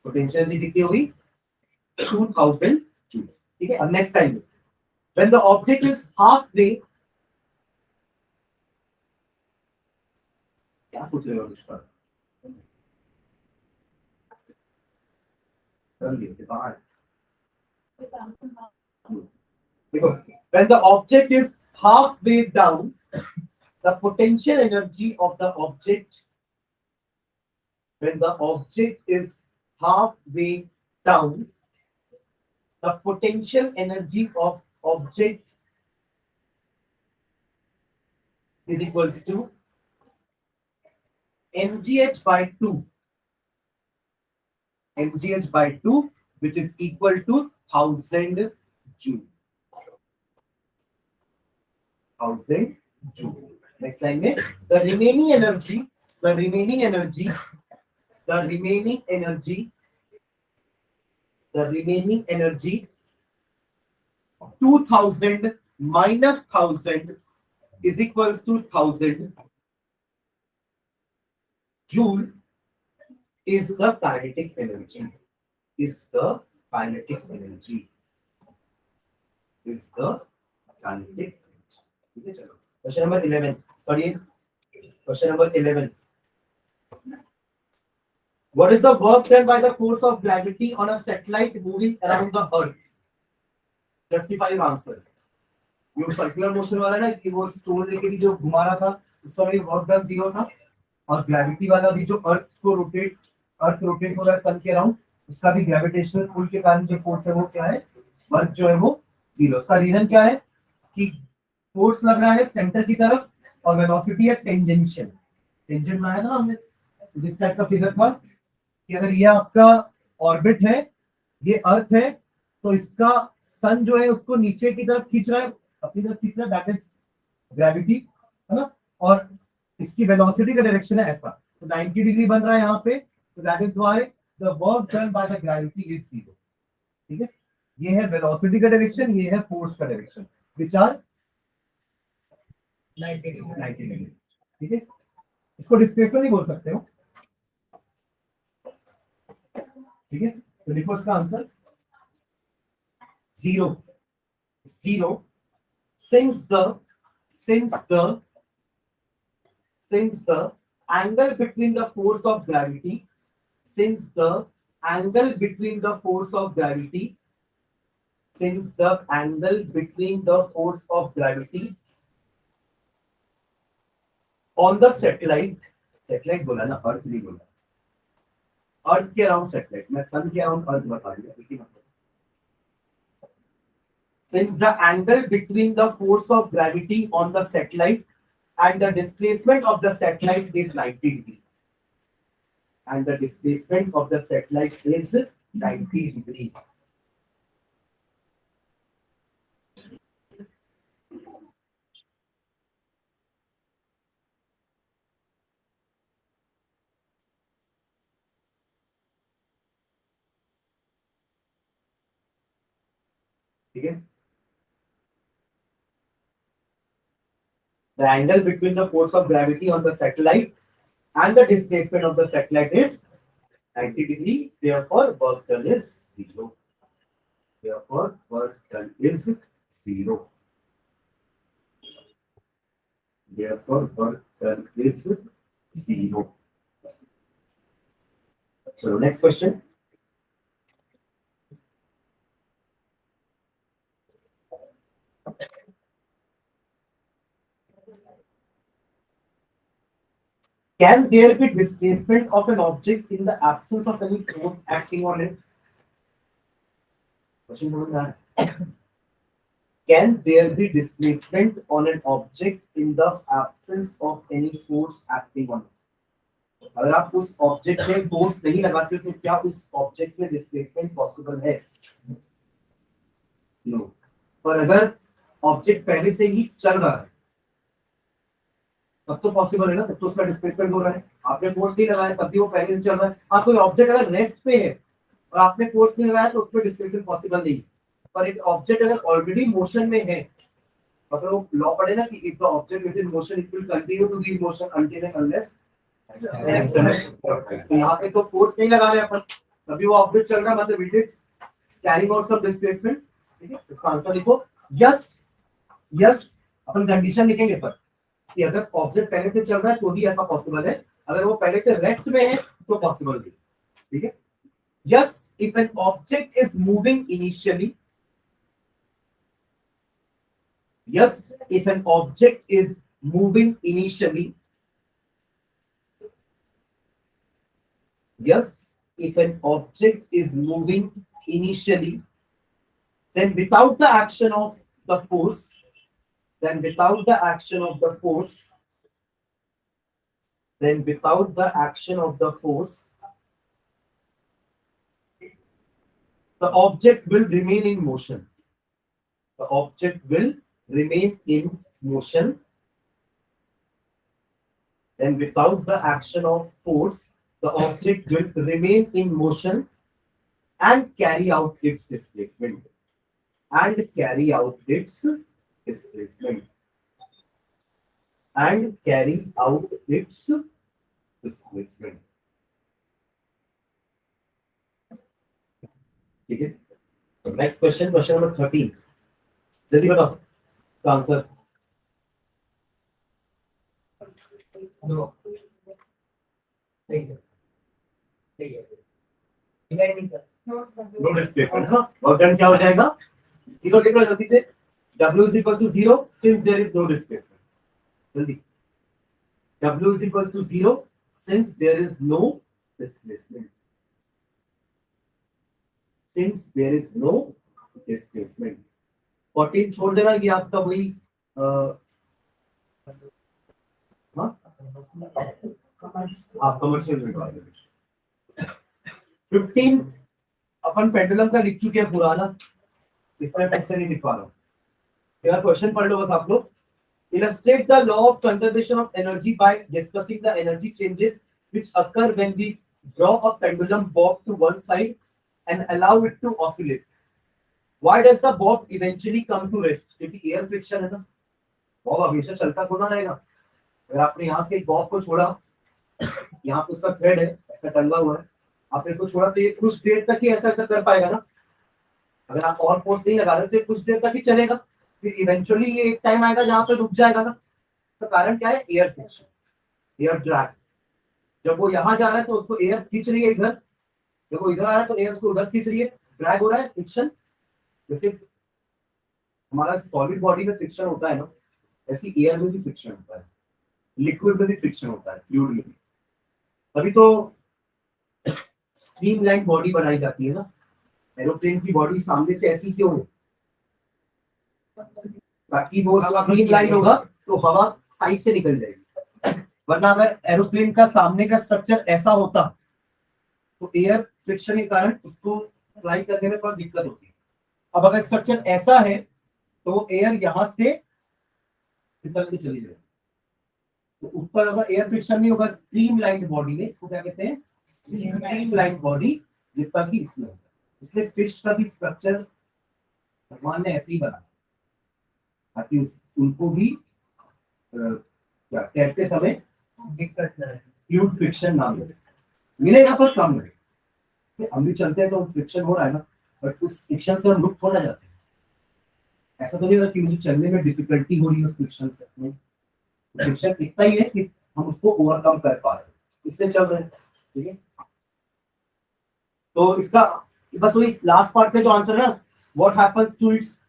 पोटेंशियल एनर्जी कितनी होगी? 2000 जूल। ठीक है, अब next time when the object is half way, क्या सोच रहे हो पुष्कर? कर लिए बाहर देखो, when the object is halfway down, the potential energy of the object, when the object is halfway down, the potential energy of object is equals to mgh by 2, mgh by 2, which is equal to 1000 joule. 1000 joule. Next line में, the remaining energy 2000 minus 1000 is equals to 1000 joule is the kinetic energy. Is the kinetic energy. Is the kinetic energy. ठीक है, चलो क्वेश्चन नंबर 11 पढ़िए। Question number 11, what is the work done by the force of gravity on a satellite moving around the earth? Justify your answer. ये सर्कुलर मोशन वाला ना, कि वो स्टोन लेके भी जो घुमा रहा था उस समय वर्क डन 0 था, और ग्रेविटी वाला भी जो अर्थ रोटेट हो रहा है सन के अराउंड, उसका भी ग्रेविटेशनल पुल के कारण जो फोर्स है वो क्या है? वर्क जो है वो 0। उसका रीजन क्या है? कि फोर्स लग रहा है सेंटर की तरफ और वेलोसिटी है टेंजेंशियल। टेंजेंट बनाया था ना हमने, जिस टाइप का फिगर था कि अगर ये आपका ऑर्बिट है, ये अर्थ है, तो इसका सन जो है उसको नीचे की तरफ खींच रहा है, अपनी तरफ खींच रहा है, दैट इज ग्रेविटी, है ना। और इसकी वेलोसिटी का डायरेक्शन है ऐसा, तो 90 डिग्री बन रहा है यहाँ पे, तो that is why the work done by the gravity is 0। ठीक है, ये है वेलोसिटी का डायरेक्शन, ये है फोर्स का डायरेक्शन, विच आर 90 डिग्री। ठीक है, इसको डिस्प्लेसमेंट नहीं बोल सकते हो। ठीक है, तो लिखो इसका answer 0 since the angle between the force of gravity, since the angle between the force of gravity on the satellite बोला ना, अर्थ नहीं बोला, अर्थ के अराउंड सैटेलाइट, मैं सन के अराउंड अर्थ बता दिया, ठीक है। Since the angle between the force of gravity on the satellite and the displacement of the satellite is 90 degree, and the displacement of the satellite is 90 degree. ठीक है, the angle between the force of gravity on the satellite and the displacement of the satellite is 90 degree, therefore work done is 0. Therefore work done is 0. Therefore work done is 0. So next question, Can there be displacement of an object in the absence of any force acting on it? Question समझ में आ रहा है? Can there be displacement on an object in the absence of any force acting on it? अगर आप उस ऑब्जेक्ट में फोर्स नहीं लगाते तो क्या उस ऑब्जेक्ट में डिस्प्लेसमेंट पॉसिबल है? नो। पर अगर ऑब्जेक्ट पहले से ही चल रहा है तब तो पॉसिबल है ना, तब तो उसका डिस्प्लेसमेंट हो रहा है। आपने फोर्स नहीं लगाया तब भी वो पहले से चल रहा है। हाँ, कोई ऑब्जेक्ट अगर रेस्ट पे है और आपने फोर्स नहीं लगाया तो उसमें डिस्प्लेसमेंट पॉसिबल नहीं है। पर एक ऑब्जेक्ट अगर ऑलरेडी मोशन में है, मतलब वो लॉ पढ़े ना कि if the object is in motion it will continue to be in motion until and unless. तो यहाँ पे तो फोर्स नहीं लगा रहे अपन, तभी वो ऑब्जेक्ट चल रहा है, मतलब it is carrying out some displacement. ठीक है, इसका आंसर लिखो यस। यस अपन कंडीशन लिखेंगे पर कि अगर ऑब्जेक्ट पहले से चल रहा है तो ही ऐसा पॉसिबल है, अगर वो पहले से रेस्ट में है तो पॉसिबल नहीं। ठीक है, yes if an object is moving initially, yes if an object is moving initially, yes if an object is moving initially, then without the action of the force, then without the action of the force, then without the action of the force, the object will remain in motion. The object will remain in motion, and without the action of force the object will remain in motion and carry out its displacement, and carry out its displacement, and carry out its displacement. ठीक है, नेक्स्ट क्वेश्चन, क्वेश्चन नंबर 13, जल्दी बताओ आंसर। नो सही है, सही है, डिवाइड नहीं सर। No displacement. हाँ, और डन क्या हो जाएगा? जीरो लिख लो जल्दी से। W is equals to 0 since there is no displacement. जल्दी, W is equals to 0 since there is no displacement. Since there is no displacement. 14 छोड़ देना, ये आपका वही आप कमर्शियल में 15 अपन पेंडुलम का लिख चुके हैं पुराना, इसमें पैसे नहीं लिखवा रहा हूँ। यार क्वेश्चन पढ़ लो बस आप लोग। Illustrate the law of conservation of energy by discussing the energy changes which occur when we draw a pendulum bob to one side and allow it to oscillate. Why does the bob eventually come to rest? क्योंकि एयर फ्रिक्शन है ना, बॉब हमेशा चलता थोड़ा रहेगा। अगर आपने यहाँ से एक बॉब को छोड़ा, यहाँ पे उसका थ्रेड है ऐसा टंगा हुआ है, आपने इसको छोड़ा तो ये कुछ देर तक ही ऐसा ऐसा कर पाएगा ना। अगर आप और फोर्स नहीं लगा रहे तो कुछ देर तक ही चलेगा, फिर इवेंचुअली ये एक टाइम आएगा जहाँ पे रुक जाएगा ना। तो कारण क्या है? Air friction, air drag. जब वो यहाँ जा रहा है तो उसको एयर खींच रही है इधर, जब वो इधर आ रहा है तो एयर उसको उधर खींच रही है, ड्रैग हो रहा है, फ्रिक्शन। जैसे हमारा सॉलिड बॉडी में फ्रिक्शन होता है ना, ऐसी एयर में भी फ्रिक्शन होता है, लिक्विड में भी फ्रिक्शन होता है, फ्लूइड में भी। तभी तो स्ट्रीमलाइन बॉडी बनाई जाती है ना। एरोप्लेन की बॉडी सामने से ऐसी क्यों है? ताकि वो स्ट्रीमलाइन होगा तो हवा साइड से निकल जाएगी। वरना अगर एरोप्लेन का सामने का स्ट्रक्चर ऐसा होता तो एयर फ्रिक्शन के कारण उसको फ्लाई करने में थोड़ा दिक्कत होती है। अब अगर स्ट्रक्चर ऐसा है तो वो एयर यहां से फिसल के चली जाएगी। तो ऊपर अगर एयर फ्रिक्शन नहीं होगा स्ट्रीमलाइन बॉडी में, इसको क्या कहते हैं? स्ट्रीमलाइन बॉडी, जितना कि इसमें होता है। इसलिए फिश का भी स्ट्रक्चर भगवान ने ऐसे ही बनाया ताकि उनको भी क्या तैरते समय दिक्कत ना है, फ्लूइड फ्रिक्शन ना मिलेगा पर कम रहे। हम भी चलते हैं तो फ्रिक्शन हो रहा है ना, बट उस फ्रिक्शन से हम रुक थोड़ा जाते हैं। ऐसा तो नहीं होता कि मुझे चलने में डिफिकल्टी हो रही है उस फ्रिक्शन से। फ्रिक्शन इतना ही है कि हम उसको ओवरकम कर पा रहे हैं, इसलिए चल रहे हैं। ठीक है, तो इसका बस वही लास्ट पार्ट का जो आंसर है ना, what happens to its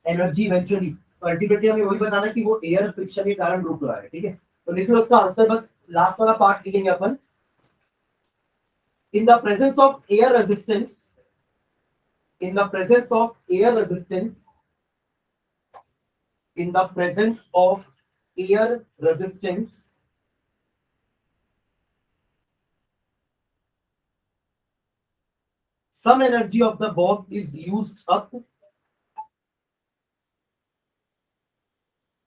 energy eventually, तो अल्टीमेटली हमें वही बताना है कि वो एयर फ्रिक्शन के कारण रुक रहा है। ठीक है, तो लिख लो उसका आंसर, बस लास्ट वाला पार्ट लिखेंगे अपन. In the presence of air resistance, in the presence of air resistance, in the presence of air resistance, some energy of the bulb is used up.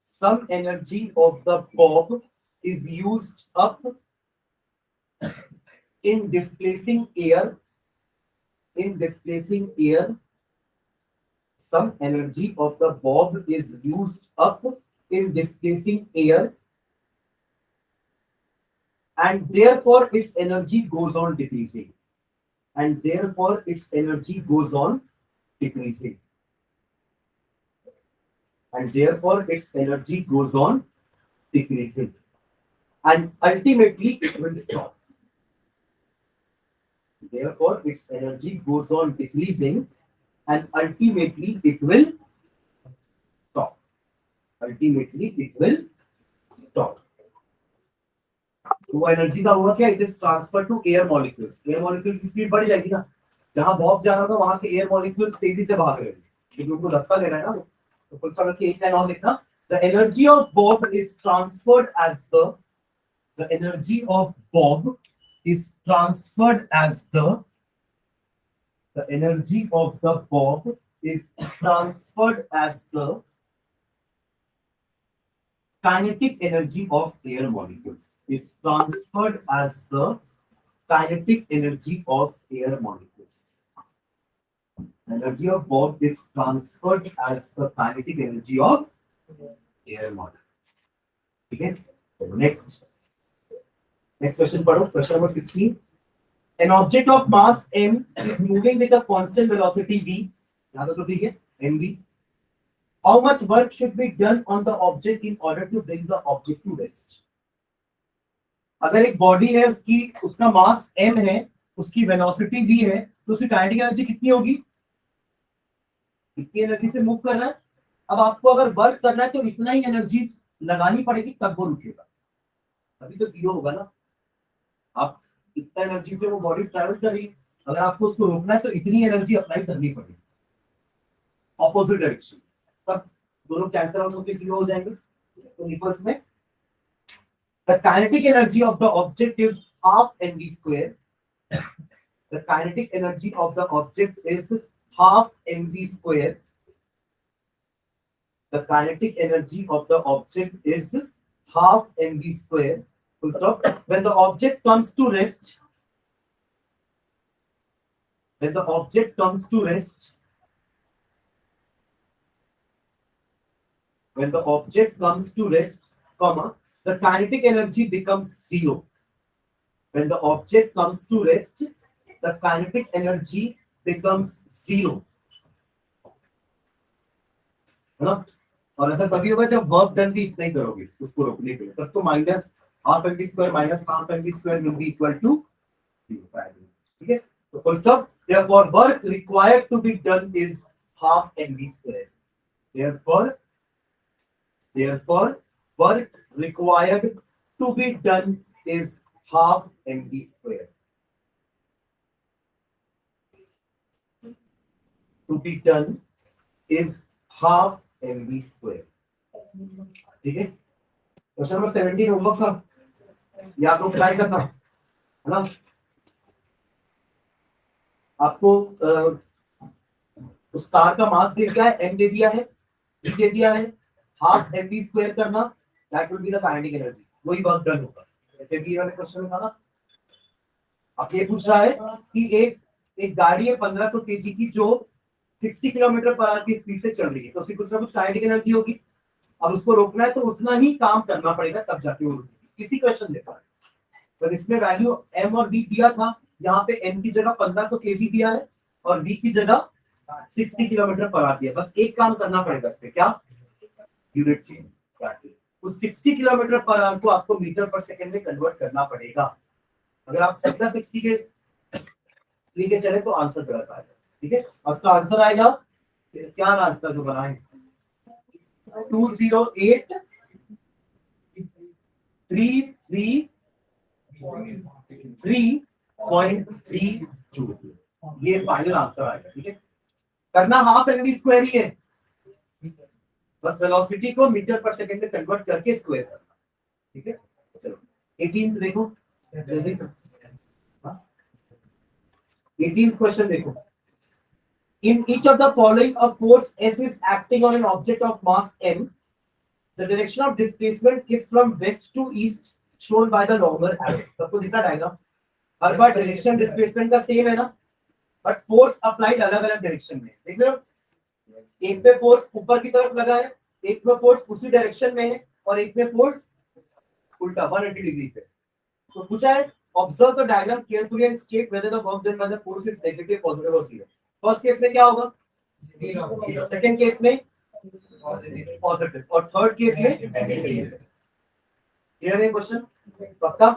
Some energy of the bulb is used up in displacing air. In displacing air, some energy of the bulb is used up in displacing air, and therefore its energy goes on decreasing. And therefore its energy goes on decreasing. And therefore its energy goes on decreasing. And ultimately it will stop. Therefore its energy goes on decreasing, and ultimately it will stop. Ultimately it will stop. वो एनर्जी का हुआ क्या? It is transfer to air molecules. Air molecule की स्पीड बढ़ जाएगी ना. जहां बॉब जा रहा था वहां के एयर मॉलिक्यूल तेजी से भाग रहे हैं क्योंकि उनको धक्का दे रहा है ना. तो फुल स्टॉप की एक लाइन और लिखना. The energy of bob is transferred as the energy of bob is transferred as the energy of the bulb is transferred as the kinetic energy of air molecules. Is transferred as the kinetic energy of air molecules. Energy of bulb is transferred as the kinetic energy of air molecules. Okay. Next question पढ़ो. Question number 16. An object of mass m is moving with a constant velocity v. याद हो तो ठीक है, mv. How much work should be done on the object in order to bring the object to rest? अगर एक बॉडी है, उसका मास m है, उसकी वेलोसिटी v है, तो उसकी काइनेटिक एनर्जी कितनी होगी? इतनी एनर्जी से मूव कर रहा है. अब आपको अगर वर्क करना है तो इतना ही एनर्जी लगानी पड़ेगी, तब वो रुकेगा. अभी तो जीरो होगा ना. आप इतना एनर्जी से वो बॉडी ट्रैवल कर रही है, अगर आपको उसको रोकना है तो इतनी एनर्जी अप्लाई करनी पड़ेगी ऑपोजिट डायरेक्शन. तब दोनों कैंसिल आउट होकर जीरो हो जाएंगे. तो रिवर्स में the kinetic energy of the object is half mv square. The kinetic energy of the object is half mv square. The kinetic energy of the object is half mv square. Stop. When the object comes to rest, when the object comes to rest, when the object comes to rest, comma, the kinetic energy becomes zero. When the object comes to rest, the kinetic energy becomes zero. है ना? और ऐसा तभी होगा जब वर्क डन भी इतना ही करोगे उसको रोकने के लिए. तब तो minus half mv square minus half mv square will be equal to 0. ठीक है. तो full stop. Therefore work required to be done is half mv square. Therefore work required to be done is half mv square. To be done is half mv square. ठीक है. क्वेश्चन नंबर 17 होमवर्क का या आप लोग ट्राई करना है ना. आपको उस तार का मास दे दिया है, m दे दिया है, v दे दिया है, हाफ mv स्क्वायर करना, that will be the kinetic energy. वही वर्क डन होगा. जैसे भी वाले क्वेश्चन था ना. अब ये पूछ रहा है कि एक गाड़ी है 1500 kg की जो 60 किलोमीटर पर आवर की स्पीड से चल रही है, तो उसकी कुछ ना कुछ काइनेटिक एनर्जी होगी. अब उसको रोकना है तो उतना ही काम करना पड़ेगा, तब जाके वो रुकेगी. इसी क्वेश्चन जैसा है. पर इसमें वैल्यू m और v दिया था. यहाँ पे m की जगह 1500 kg दिया है और v की जगह 60 किलोमीटर पर आवर दिया. बस एक काम करना पड़ेगा इसमें, क्या? Unit change. उस 60 किलोमीटर पर आवर को आपको मीटर पर सेकंड में कन्वर्ट करना पड़ेगा. अगर आप सीधा 60 के लेके चले तो आंसर गलत आएगा. ठीक है. उसका आंसर आएगा क्या? आंसर जो बनाए 208 33 3.3 जूल। ये फाइनल आंसर आएगा। ठीक है, करना हाफ एम वी स्क्वायर ही है, बस वेलोसिटी को मीटर पर सेकंड में कन्वर्ट करके स्क्वायर करना। ठीक है, चलो 18 देखो, जल्दी 18th क्वेश्चन देखो। In each of the following, a force F is acting on an object of mass m. The direction of displacement is from west to east, shown by the longer arrow. सबको दिख रहा डायग्राम? हर बार डायरेक्शन डिस्प्लेसमेंट का सेम है ना, बट फोर्स अप्लाइड अलग अलग डायरेक्शन में। देख रहे हो, एक पे फोर्स ऊपर की तरफ लगा है, एक में फोर्स उसी डायरेक्शन में है, और एक में फोर्स उल्टा 180 डिग्री पे। तो पूछा है observe the diagram carefully and state whether the work done by the force is negative, positive और जीरो। फर्स्ट केस में क्या होगा? जीरो। सेकंड केस में पॉजिटिव, और थर्ड केस में नेगेटिव। क्लियर है क्वेश्चन? पक्का?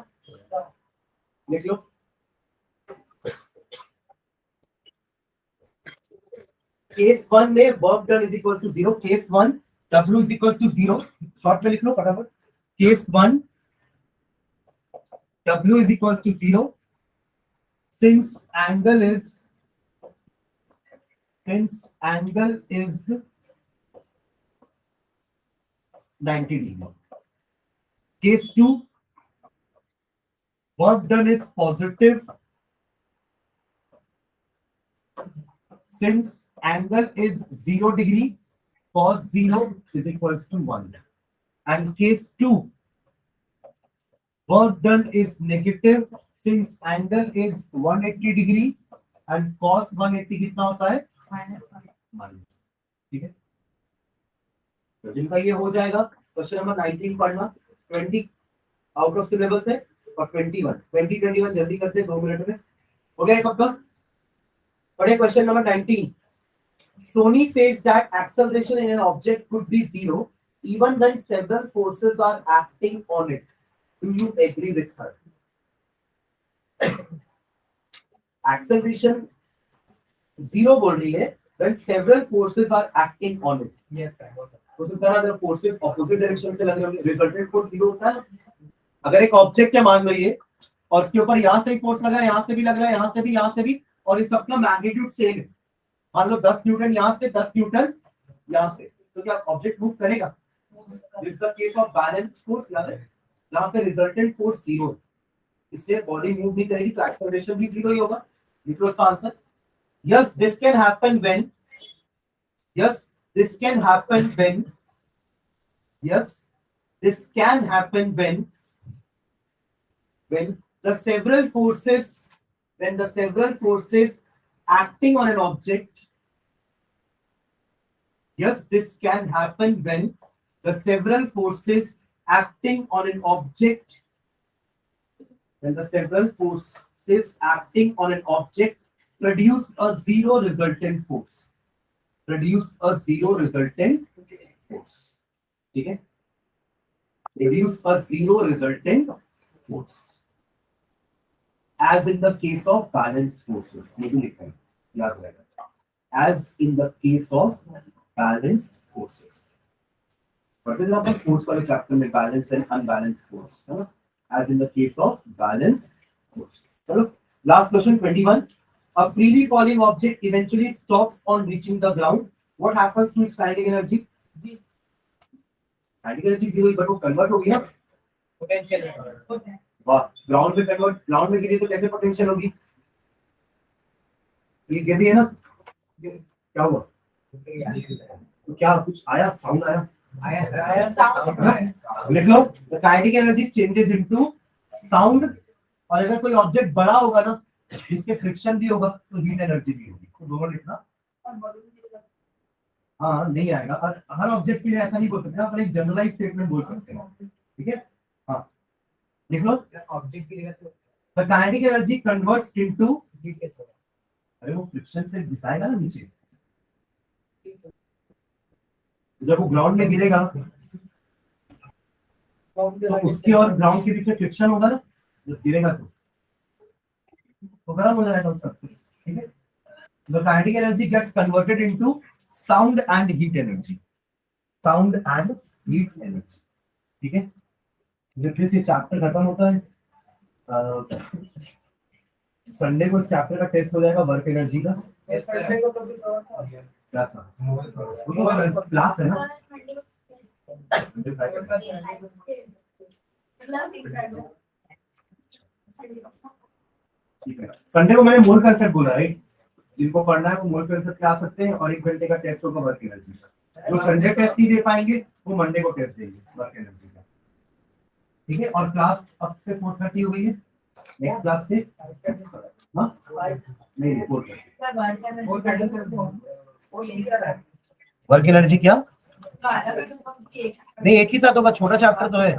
लिख लो। केस 1 में work done is equal to 0। Case 1 W is equal to 0। Short में लिख लो फटाफट। Case 1 W is equals to 0 since angle is 90 degree. Case 2, work done is positive since angle is 0 degree, cos 0 is equals to 1. And case 2, work done is negative since angle is 180 degree and cos 180 कितना होता है? माइनस। ठीक है, तो जिनका ये हो जाएगा क्वेश्चन नंबर 19 पढ़ना। 20 आउट ऑफ सिलेबस है और 21 जल्दी करते हैं, 2 मिनट में हो गया सबका। पढ़े question number 19। Sony says that acceleration in an object could be 0 even when several forces are acting on it. Do you agree with her? Acceleration 0 बोल रही है when several forces are acting on it. Yes sir. हो सकता है अगर फोर्सेस ऑपोजिट डायरेक्शन से लग रहे हो, रिजल्टेंट फोर्स 0 होता है। अगर एक ऑब्जेक्ट है मान लो ये, और इसके ऊपर यहाँ से एक फोर्स लग रहा है, यहाँ से भी लग रहा है, यहाँ से भी, और इस सबका मैग्नीट्यूड सेम है। मान लो 10 न्यूटन यहाँ से, 10 न्यूटन यहाँ से, तो क्या ऑब्जेक्ट मूव करेगा? This is the case of balanced force, याद है, जहां पे रिजल्टेंट फोर्स 0 है, इसलिए बॉडी मूव नहीं करेगी, तो एक्सेलरेशन भी 0 ही होगा। लिख लो इसका answer. Yes this can happen when, yes this can happen when, yes this can happen when the several forces acting on an object, yes this can happen when the several forces acting on an object, when the several forces acting on an object produce a zero resultant force, produce a zero resultant force। ठीक है, produce a zero resultant force as in the case of balanced forces। ये भी लिखना है, याद रहेगा, as in the case of balanced forces। पढ़ते थे अपन फोर्स वाले चैप्टर में, बैलेंस एंड अनबैलेंस्ड फोर्स, है ना, as in the case of balanced forces। चलो last question 21। A freely falling object eventually stops on reaching the ground. What happens to its kinetic energy? Kinetic energy 0, but वो कन्वर्ट हो गया Potential। वाह, ग्राउंड में कन्वर्ट, ग्राउंड में गिरी तो कैसे पोटेंशियल होगी? ये गिरी है ना, क्या हुआ? तो क्या कुछ आया, साउंड आया? लिख लो, the kinetic energy changes into sound. और अगर कोई ऑब्जेक्ट बड़ा होगा ना, जिससे फ्रिक्शन भी होगा, तो हीट एनर्जी भी होगी। तो दोनों लिखना। हाँ नहीं आएगा, और हर ऑब्जेक्ट के लिए ऐसा नहीं बोल सकते, अपन एक जनरलाइज स्टेटमेंट बोल सकते हैं। ठीक है, हाँ लिख लो, ऑब्जेक्ट की जगह तो the kinetic energy converts into, heat कैसे होगा? अरे वो फ्रिक्शन से घिसाएगा ना नीचे, जब वो ग्राउंड में गिरेगा तो उसके और ग्राउंड के बीच में फ्रिक्शन होगा ना, जब गिरेगा तो गर्म हो जाएगा सब कुछ। ठीक है, the kinetic energy gets converted into sound and heat energy, sound and heat energy. ठीक है, जब से चैप्टर खत्म होता है संडे को इस चैप्टर का टेस्ट हो जाएगा वर्क एनर्जी का। Yes, sir. क्या था वो तो क्लास है ना। ठीक है, संडे को मैंने मोल कंसेप्ट बोला राइट, जिनको पढ़ना है वो मोल कंसेप्ट आ सकते हैं और 1 घंटे का टेस्ट होगा वर्क एनर्जी का। जो संडे टेस्ट नहीं दे पाएंगे वो मंडे को टेस्ट देंगे वर्क एनर्जी का। ठीक है, और क्लास अब से 4:30 हो गई है, नेक्स्ट क्लास से हाँ नहीं 4:30 Four thirty, sir. वो यही कर रहा है। वर्क एनर्जी क्या नहीं एक ही साथ होगा, छोटा चैप्टर तो है।